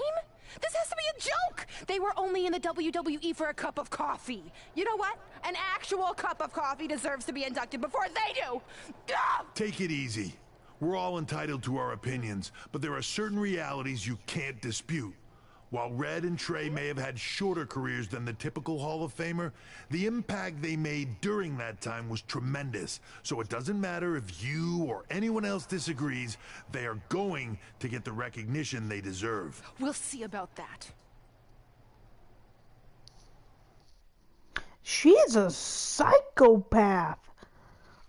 This has to be a joke! They were only in the WWE for a cup of coffee. You know what? An actual cup of coffee deserves to be inducted before they do! Ugh! Take it easy. We're all entitled to our opinions, but there are certain realities you can't dispute. While Red and Trey may have had shorter careers than the typical Hall of Famer, the impact they made during that time was tremendous. So it doesn't matter if you or anyone else disagrees, they are going to get the recognition they deserve. We'll see about that. She's a psychopath.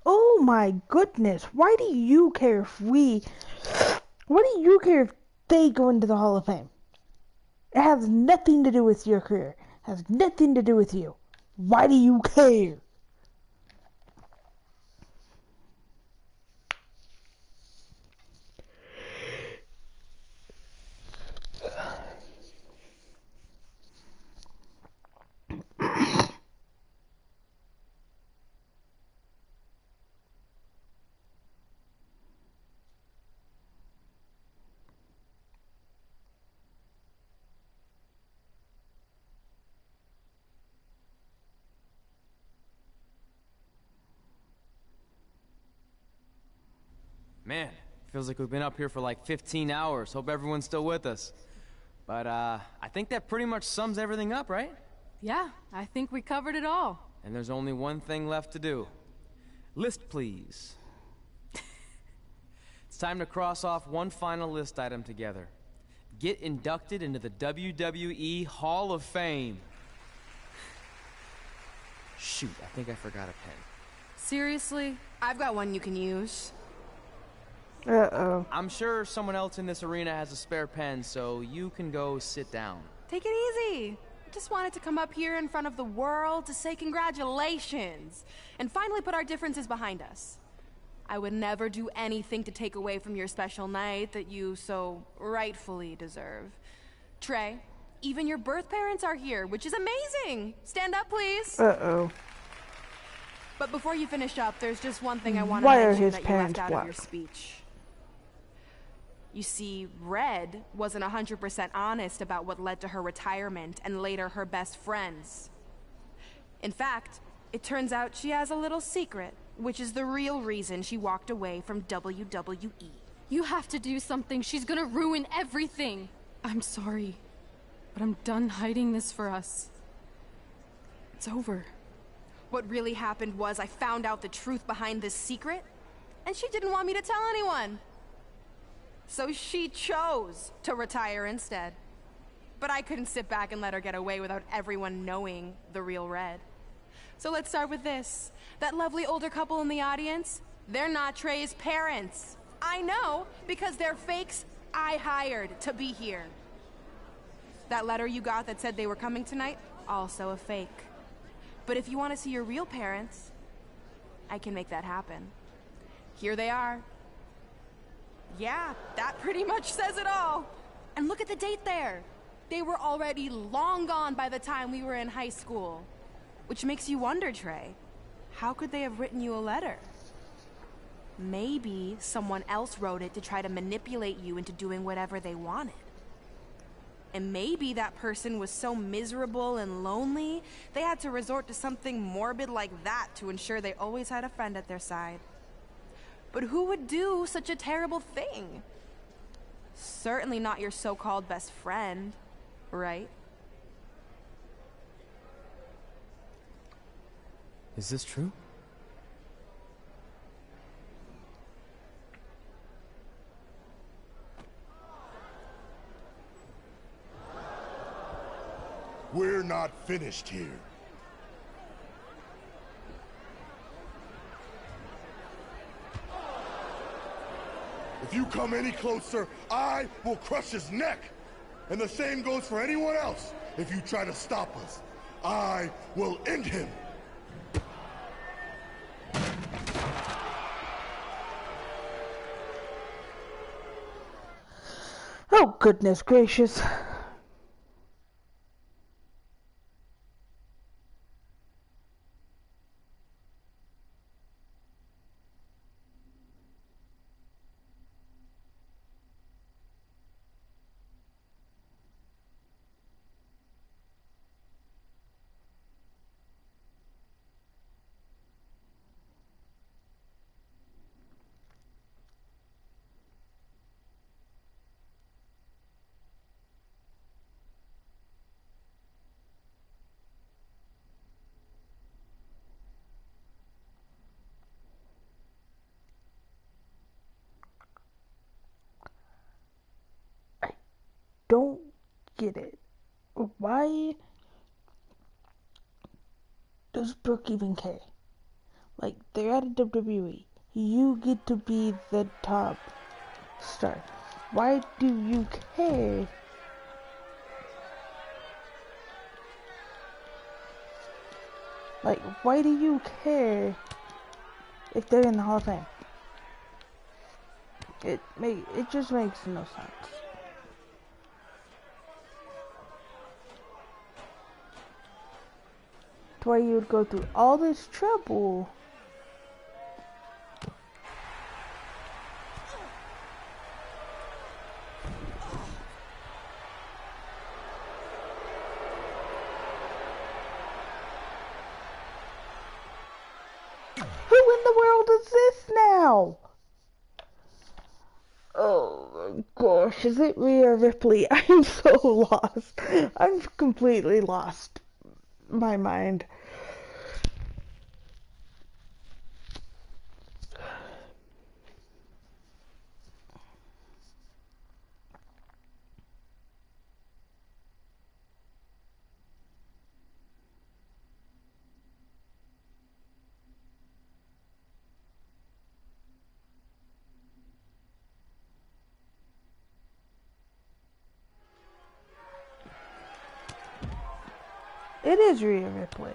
Oh my goodness. Why do you care if they go into the Hall of Fame? It has nothing to do with your career. It has nothing to do with you. Why do you care? Man, feels like we've been up here for like 15 hours. Hope everyone's still with us. But, I think that pretty much sums everything up, right? Yeah, I think we covered it all. And there's only one thing left to do. List, please. It's time to cross off one final list item together. Get inducted into the WWE Hall of Fame. Shoot, I think I forgot a pen. Seriously? I've got one you can use. Uh-oh. I'm sure someone else in this arena has a spare pen, so you can go sit down. Take it easy. I just wanted to come up here in front of the world to say congratulations and finally put our differences behind us. I would never do anything to take away from your special night that you so rightfully deserve. Trey, even your birth parents are here, which is amazing. Stand up, please. Uh-oh. But before you finish up, there's just one thing I want to Why are mention his that you left parents out black? of your speech. You see, Red wasn't 100% honest about what led to her retirement and later her best friends. In fact, it turns out she has a little secret, which is the real reason she walked away from WWE. You have to do something. She's gonna ruin everything. I'm sorry, but I'm done hiding this for us. It's over. What really happened was I found out the truth behind this secret, and she didn't want me to tell anyone. So she chose to retire instead. But I couldn't sit back and let her get away without everyone knowing the real Red. So let's start with this. That lovely older couple in the audience, they're not Trey's parents. I know, because they're fakes I hired to be here. That letter you got that said they were coming tonight, also a fake. But if you want to see your real parents, I can make that happen. Here they are. Yeah, that pretty much says it all. And look at the date there. They were already long gone by the time we were in high school. Which makes you wonder, Trey, how could they have written you a letter? Maybe someone else wrote it to try to manipulate you into doing whatever they wanted. And maybe that person was so miserable and lonely, they had to resort to something morbid like that to ensure they always had a friend at their side. But who would do such a terrible thing? Certainly not your so-called best friend, right? Is this true? We're not finished here. If you come any closer, I will crush his neck. And the same goes for anyone else. If you try to stop us, I will end him. Oh, goodness gracious. Don't get it. Why does Brooke even care? Like, they're at a WWE. You get to be the top star. Why do you care? Like, why do you care if they're in the Hall of Fame? It just makes no sense. That's why you would go through all this trouble. Who in the world is this now? Oh my gosh, is it Rhea Ripley? I'm so lost. I'm completely lost my mind. It is Rhea Ripley.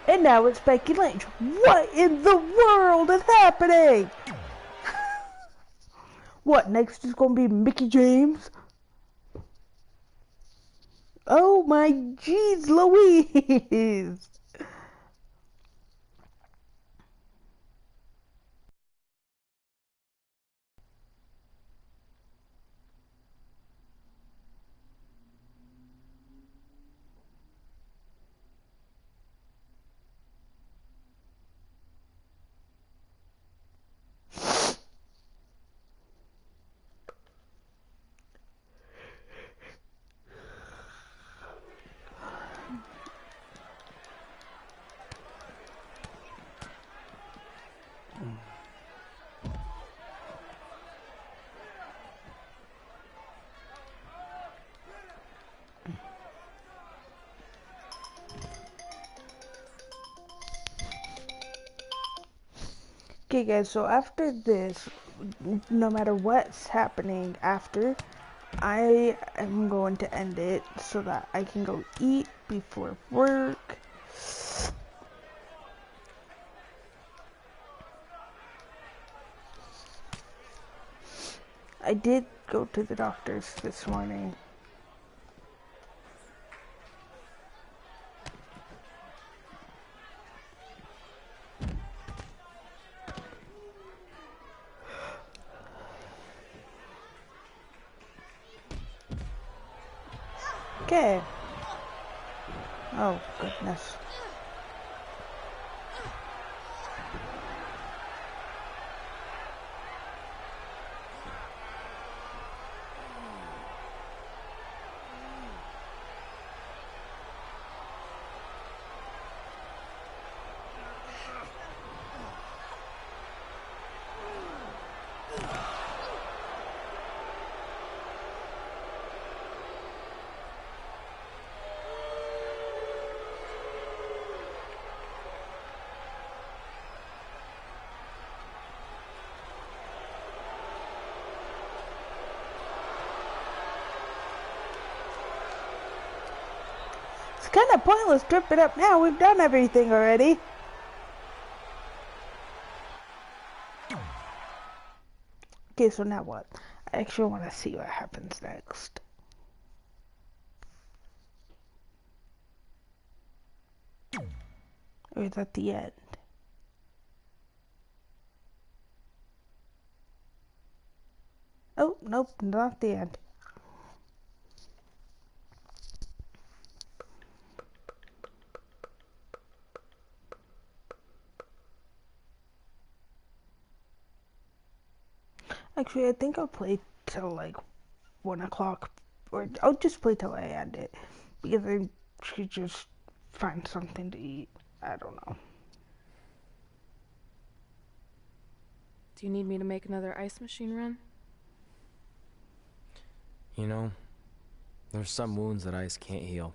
And now it's Becky Lynch. What in the world is happening? What, next is going to be Mickie James? Oh my jeez Louise. Okay guys, so after this, no matter what's happening after, I am going to end it so that I can go eat before work. I did go to the doctor's this morning. Okay. Oh, goodness. It's kind of pointless tripping up now. We've done everything already. Okay, so now what? I actually want to see what happens next. Or is that the end? Oh, nope, not the end. Actually, I think I'll play till like 1 o'clock, or I'll just play till I end it, because I should just find something to eat. I don't know. Do you need me to make another ice machine run? You know, there's some wounds that ice can't heal.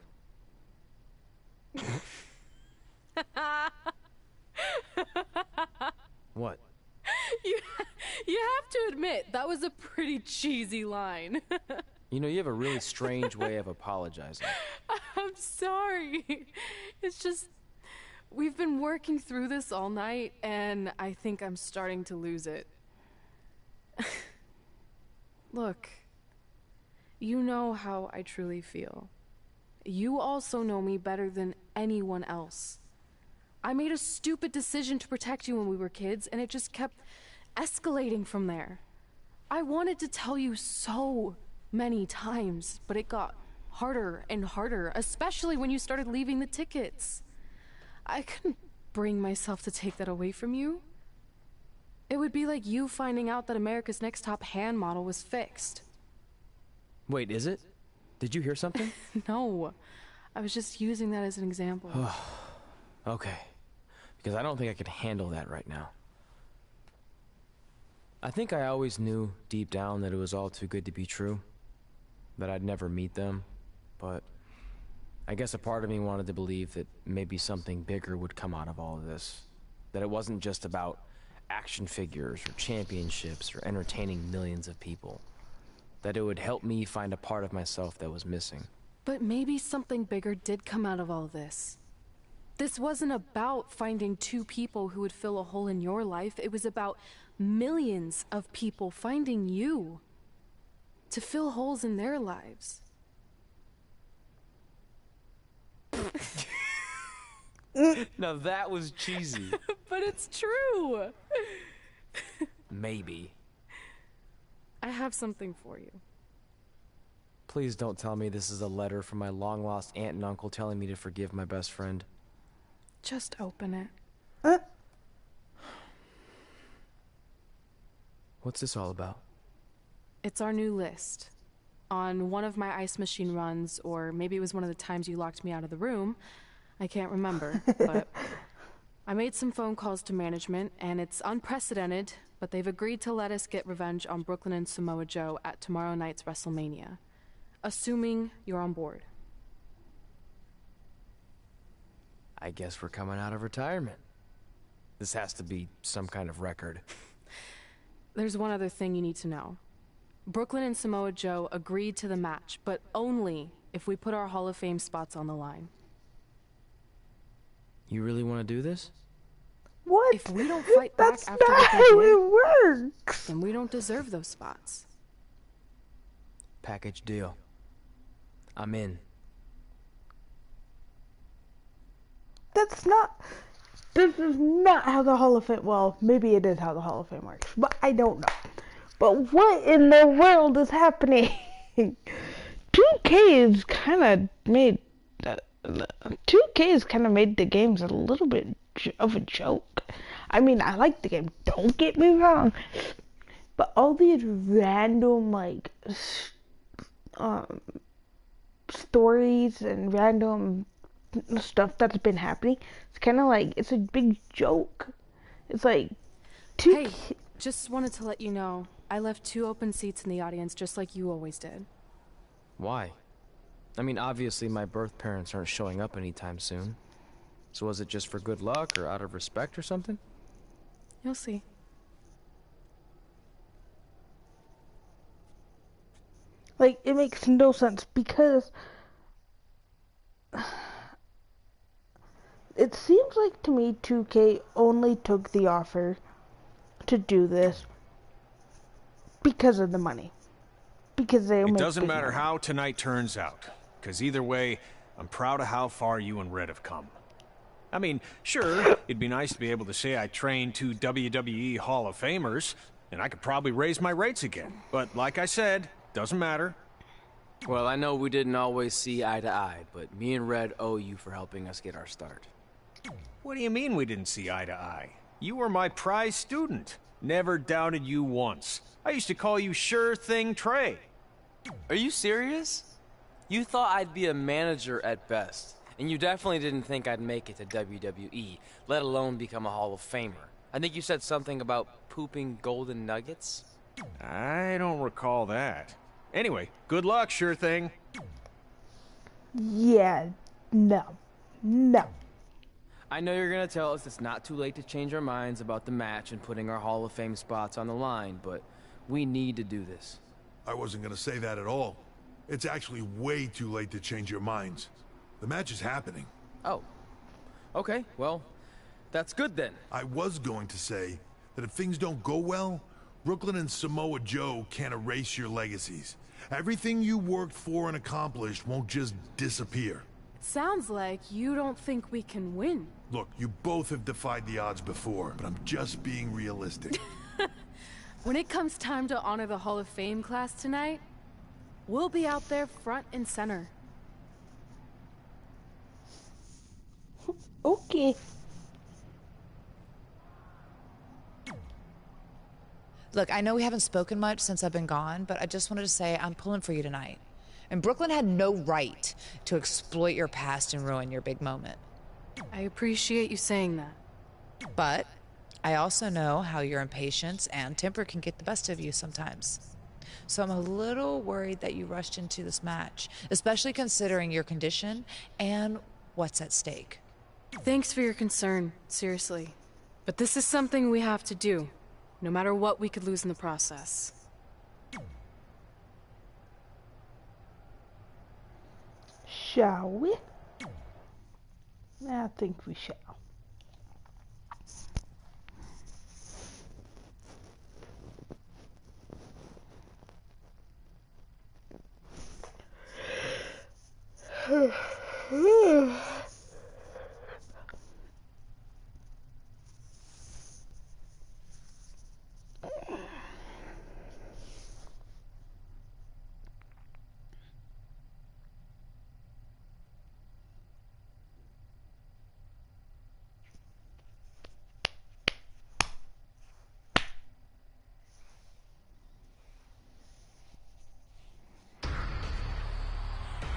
What? You have to admit, that was a pretty cheesy line. You know, you have a really strange way of apologizing. I'm sorry. It's just, we've been working through this all night, and I think I'm starting to lose it. Look, you know how I truly feel. You also know me better than anyone else. I made a stupid decision to protect you when we were kids, and it just kept escalating from there. I wanted to tell you so many times, but it got harder and harder, especially when you started leaving the tickets. I couldn't bring myself to take that away from you. It would be like you finding out that America's Next Top Hand model was fixed. Wait, is it? Did you hear something? No, I was just using that as an example. Okay, because I don't think I could handle that right now. I think I always knew deep down that it was all too good to be true, that I'd never meet them, but I guess a part of me wanted to believe that maybe something bigger would come out of all of this, that it wasn't just about action figures or championships or entertaining millions of people, that it would help me find a part of myself that was missing. But maybe something bigger did come out of all this. This wasn't about finding two people who would fill a hole in your life. It was about millions of people finding you to fill holes in their lives. Now that was cheesy. But it's true. Maybe. I have something for you. Please don't tell me this is a letter from my long-lost aunt and uncle telling me to forgive my best friend. Just open it. What's this all about? It's our new list. On one of my ice machine runs, or maybe it was one of the times you locked me out of the room, I can't remember, but I made some phone calls to management, and it's unprecedented, but they've agreed to let us get revenge on Brooklyn and Samoa Joe at tomorrow night's WrestleMania, assuming you're on board. I guess we're coming out of retirement. This has to be some kind of record. There's one other thing you need to know. Brooklyn and Samoa Joe agreed to the match, but only if we put our Hall of Fame spots on the line. You really want to do this? What? If we don't fight back That's after not what they how did, it works. then we don't deserve those spots. package deal. I'm in. This is not how the Hall of Fame, well, maybe it is how the Hall of Fame works, but I don't know. But what in the world is happening? 2K has kind of made the games a little bit of a joke. I mean, I like the game, don't get me wrong, but all these random, like, stories and random stuff that's been happening, it's kind of like, it's a big joke. It's like, Hey, just wanted to let you know, I left 2 open seats in the audience just like you always did. Why? I mean, obviously my birth parents aren't showing up anytime soon. So was it just for good luck or out of respect or something? You'll see. Like, it makes no sense because it seems like to me 2K only took the offer to do this because of the money. Because they It doesn't matter how tonight turns out, because either way, I'm proud of how far you and Red have come. I mean, sure, it'd be nice to be able to say I trained 2 WWE Hall of Famers, and I could probably raise my rates again. But like I said, doesn't matter. Well, I know we didn't always see eye to eye, but me and Red owe you for helping us get our start. What do you mean we didn't see eye to eye? You were my prize student. Never doubted you once. I used to call you Sure Thing Trey. Are you serious? You thought I'd be a manager at best, and you definitely didn't think I'd make it to WWE, let alone become a Hall of Famer. I think you said something about pooping golden nuggets? I don't recall that. Anyway, good luck, Sure Thing. Yeah, no. I know you're gonna tell us it's not too late to change our minds about the match and putting our Hall of Fame spots on the line, but we need to do this. I wasn't gonna say that at all. It's actually way too late to change your minds. The match is happening. Oh. Okay, well, that's good then. I was going to say that if things don't go well, Brooklyn and Samoa Joe can't erase your legacies. Everything you worked for and accomplished won't just disappear. Sounds like you don't think we can win. Look, you both have defied the odds before, but I'm just being realistic. When it comes time to honor the Hall of Fame class tonight, we'll be out there front and center. Okay. Look, I know we haven't spoken much since I've been gone, but I just wanted to say I'm pulling for you tonight. And Brooklyn had no right to exploit your past and ruin your big moment. I appreciate you saying that. But I also know how your impatience and temper can get the best of you sometimes. So I'm a little worried that you rushed into this match, especially considering your condition and what's at stake. Thanks for your concern, seriously. But this is something we have to do, no matter what we could lose in the process. Shall we? I think we shall.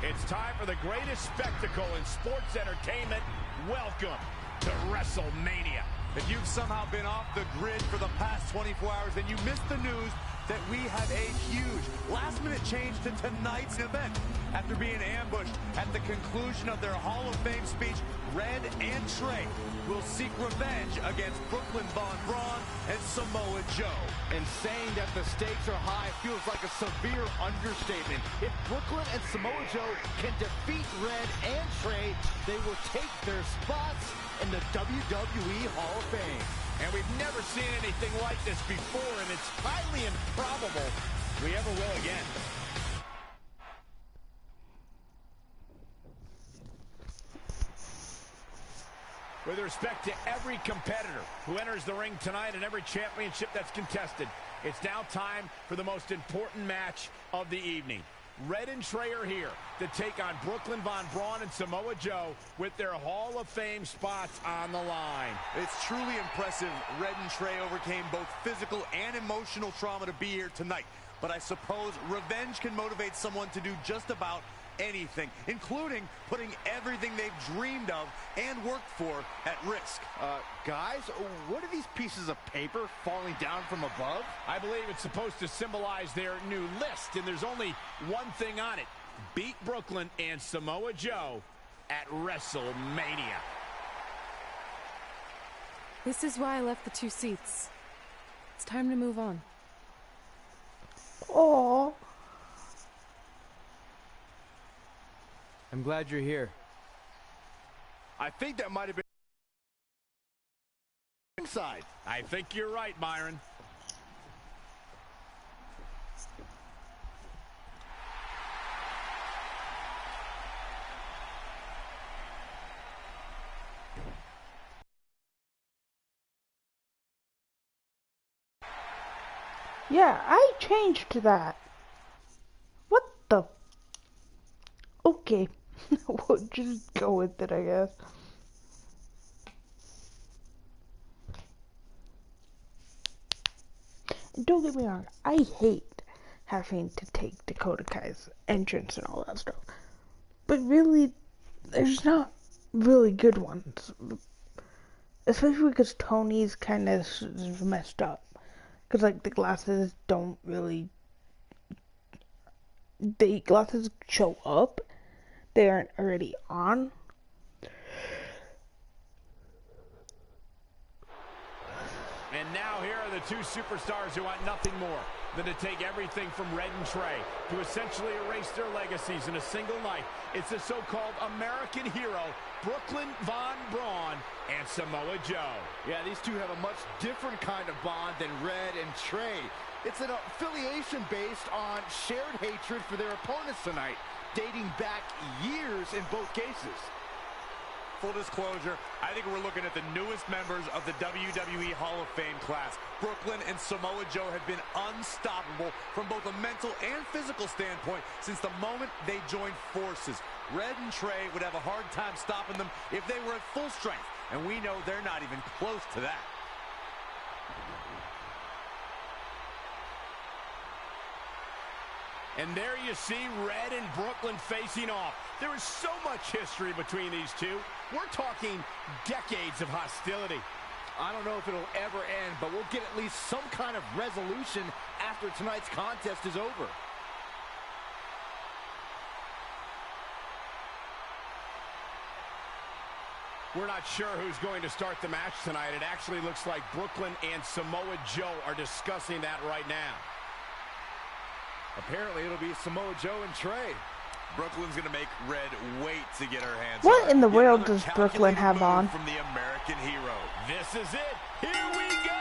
It's time for the greatest spectacle in sports entertainment. Welcome to WrestleMania. If you've somehow been off the grid for the past 24 hours, then you missed the news that we have a huge last-minute change to tonight's event. After being ambushed at the conclusion of their Hall of Fame speech, Red and Trey will seek revenge against Brooklyn Von Braun and Samoa Joe. And saying that the stakes are high feels like a severe understatement. If Brooklyn and Samoa Joe can defeat Red and Trey, they will take their spots in the WWE Hall of Fame. And we've never seen anything like this before, and it's highly improbable we ever will again. With respect to every competitor who enters the ring tonight and every championship that's contested, it's now time for the most important match of the evening. Red and Trey are here to take on Brooklyn Von Braun and Samoa Joe with their Hall of Fame spots on the line. It's truly impressive Red and Trey overcame both physical and emotional trauma to be here tonight. But I suppose revenge can motivate someone to do just about anything, including putting everything they've dreamed of and worked for at risk. Guys, what are these pieces of paper falling down from above? I believe it's supposed to symbolize their new list, and there's only one thing on it. Beat Brooklyn and Samoa Joe at WrestleMania. This is why I left the 2 seats. It's time to move on. Oh. I'm glad you're here. I think that might have been inside. I think you're right, Byron. Yeah, I changed that. What the? Okay. We'll just go with it, I guess. And don't get me wrong, I hate having to take Dakota Kai's entrance and all that stuff. But really, there's not really good ones. Especially because Tony's kind of messed up. Because, like, the glasses don't really... The glasses show up. They aren't already on. And now here are the 2 superstars who want nothing more than to take everything from Red and Trey to essentially erase their legacies in a single night. It's the so-called American hero, Brooklyn Von Braun and Samoa Joe. Yeah, these two have a much different kind of bond than Red and Trey. It's an affiliation based on shared hatred for their opponents tonight, dating back years in both cases. Full disclosure, I think we're looking at the newest members of the WWE Hall of Fame class. Brooklyn and Samoa Joe have been unstoppable from both a mental and physical standpoint since the moment they joined forces. Red and Trey would have a hard time stopping them if they were at full strength, and we know they're not even close to that. And there you see Red and Brooklyn facing off. There is so much history between these two. We're talking decades of hostility. I don't know if it'll ever end, but we'll get at least some kind of resolution after tonight's contest is over. We're not sure who's going to start the match tonight. It actually looks like Brooklyn and Samoa Joe are discussing that right now. Apparently, it'll be Samoa Joe and Trey. Brooklyn's going to make Red wait to get her hands What on. in the world does Brooklyn have on? From the American hero. This is it. Here we go.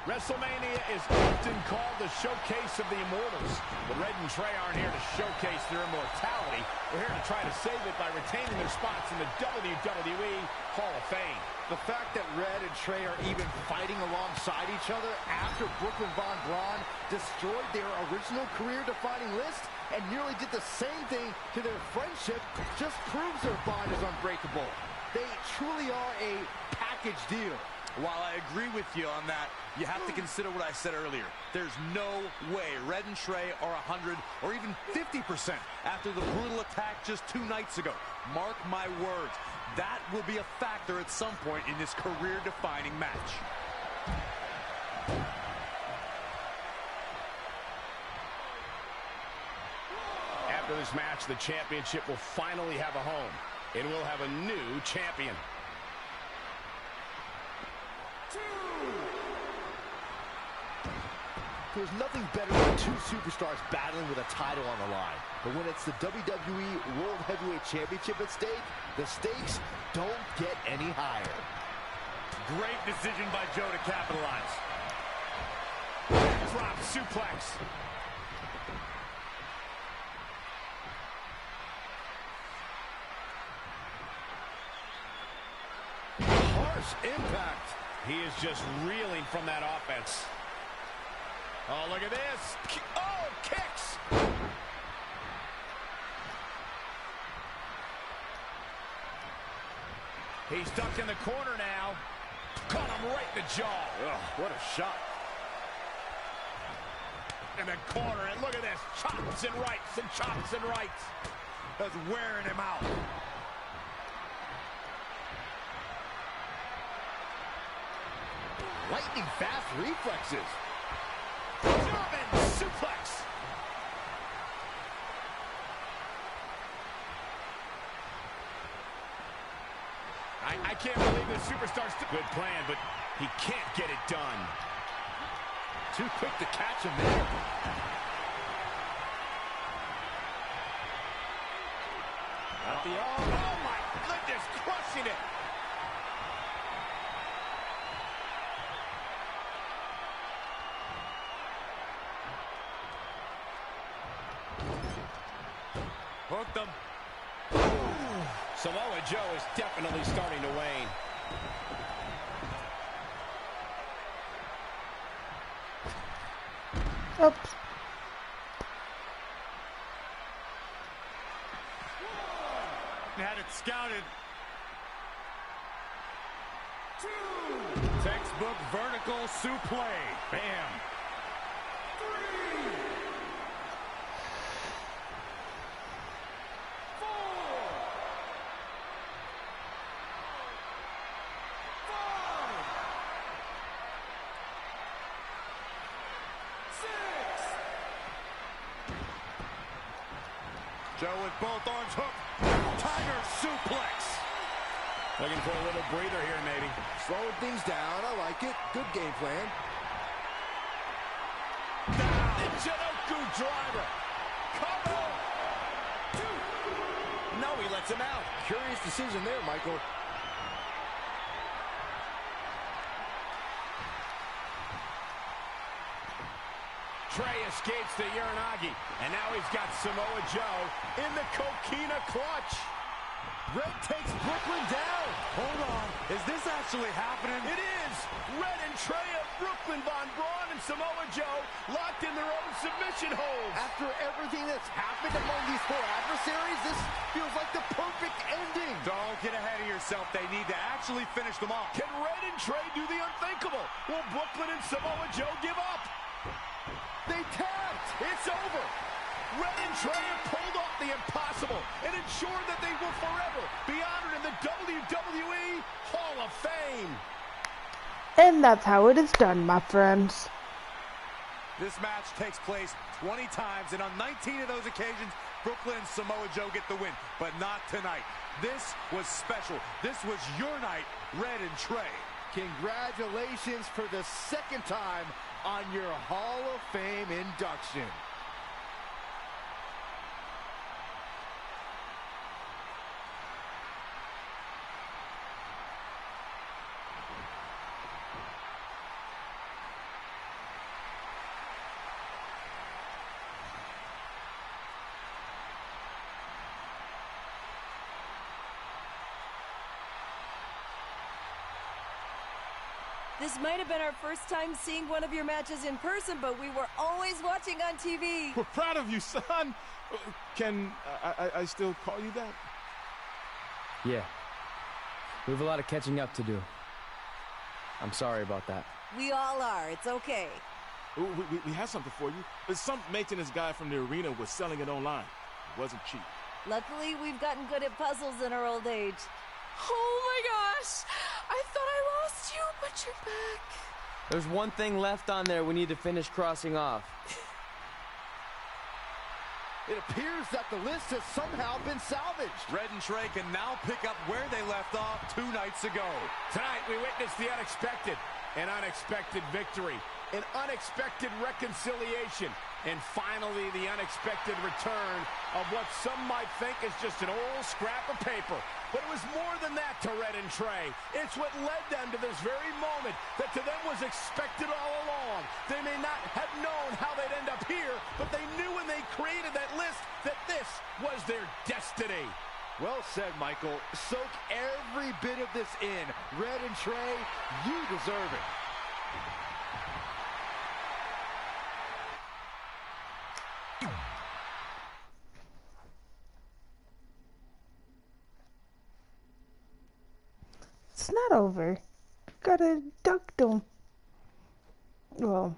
WrestleMania is often called the showcase of the immortals. But Red and Trey aren't here to showcase their immortality. We're here to try to save it by retaining their spots in the WWE Hall of Fame. The fact that Red and Trey are even fighting alongside each other after Brooklyn Von Braun destroyed their original career-defining list and nearly did the same thing to their friendship just proves their bond is unbreakable. They truly are a package deal. While I agree with you on that, you have to consider what I said earlier. There's no way Red and Trey are 100 or even 50% after the brutal attack just 2 nights ago. Mark my words, that will be a factor at some point in this career-defining match. After this match, the championship will finally have a home. It will have a new champion. There's nothing better than 2 superstars battling with a title on the line. But when it's the WWE World Heavyweight Championship at stake, the stakes don't get any higher. Great decision by Joe to capitalize. Drop suplex. Tremendous impact. He is just reeling from that offense. Oh, look at this. Oh, kicks. He's ducked in the corner now. Caught him right in the jaw. Ugh, what a shot. In the corner, and look at this. Chops and rights and chops and rights. That's wearing him out. Lightning fast reflexes. German suplex. I can't believe this superstar's good plan, but he can't get it done. Too quick to catch him there. Oh my goodness, crushing it. Hooked him. Samoa Joe is definitely starting to wane. Oops. Had it scouted. 2. Textbook vertical suplex. Bam. 3. 4. 5. 6. Joe with both arms hooked. Tiger suplex. Looking for a little breather here, maybe. Slowing things down. I like it. Good game plan. Down. The Jinoku driver. Cover. 2. No, he lets him out. Curious decision there, Michael. Trey escapes the Uranagi, and now he's got Samoa Joe in the Coquina clutch. Red takes Brooklyn down. Hold on. Is this actually happening? It is. Red and Trey of Brooklyn, Von Braun and Samoa Joe locked in their own submission holds. After everything that's happened among these four adversaries, this feels like the perfect ending. Don't get ahead of yourself. They need to actually finish them off. Can Red and Trey do the unthinkable? Will Brooklyn and Samoa Joe give up? They tapped. It's over. Red and Trey have pulled off the impossible and ensured that they will forever be honored in the WWE Hall of Fame. And that's how it is done, my friends. This match takes place 20 times, and on 19 of those occasions, Brooklyn and Samoa Joe get the win, but not tonight. This was special. This was your night, Red and Trey. Congratulations for the second time on your Hall of Fame induction. This might have been our first time seeing one of your matches in person, but we were always watching on TV. We're proud of you, son. Can I still call you that? Yeah. We have a lot of catching up to do. I'm sorry about that. We all are. It's okay. We have something for you. Some maintenance guy from the arena was selling it online. It wasn't cheap. Luckily, we've gotten good at puzzles in our old age. Oh my gosh! I thought I lost you, but you're back. There's one thing left on there we need to finish crossing off. It appears that the list has somehow been salvaged. Red and Trey can now pick up where they left off 2 nights ago. Tonight, we witnessed the unexpected, an unexpected victory, an unexpected reconciliation, and finally the unexpected return of what some might think is just an old scrap of paper. But it was more than that to Red and Trey. It's what led them to this very moment that to them was expected all along. They may not have known how they'd end up here, but they knew when they created that list that this was their destiny. Well said, Michael. Soak every bit of this in. Red and Trey, you deserve it. It's not over. Gotta duck them. Well,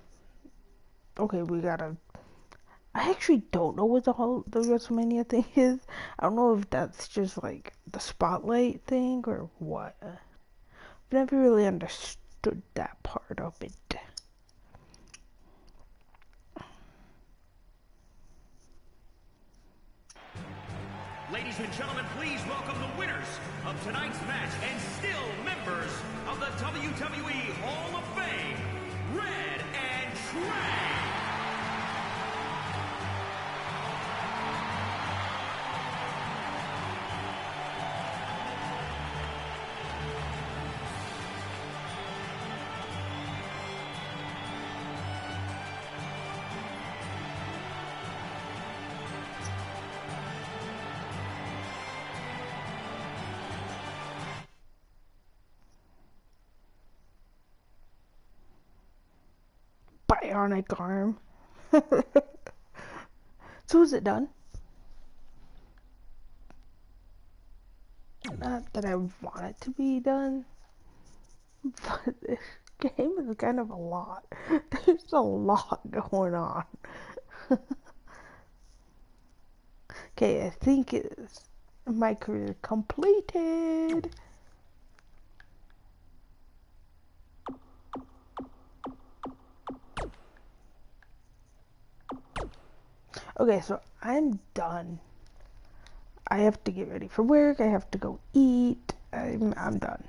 okay, we gotta. I actually don't know what the WrestleMania thing is. I don't know if that's just like the spotlight thing or what. I've never really understood that part of it. Ladies and gentlemen, please welcome the winners of tonight's match and still members of the WWE Hall of Fame, Red and Trey. Bionic arm. So is it done? Not that I want it to be done, but this game is kind of a lot. There's a lot going on. Okay, I think it's my career completed. Okay, so I'm done. I have to get ready for work. I have to go eat. I'm done.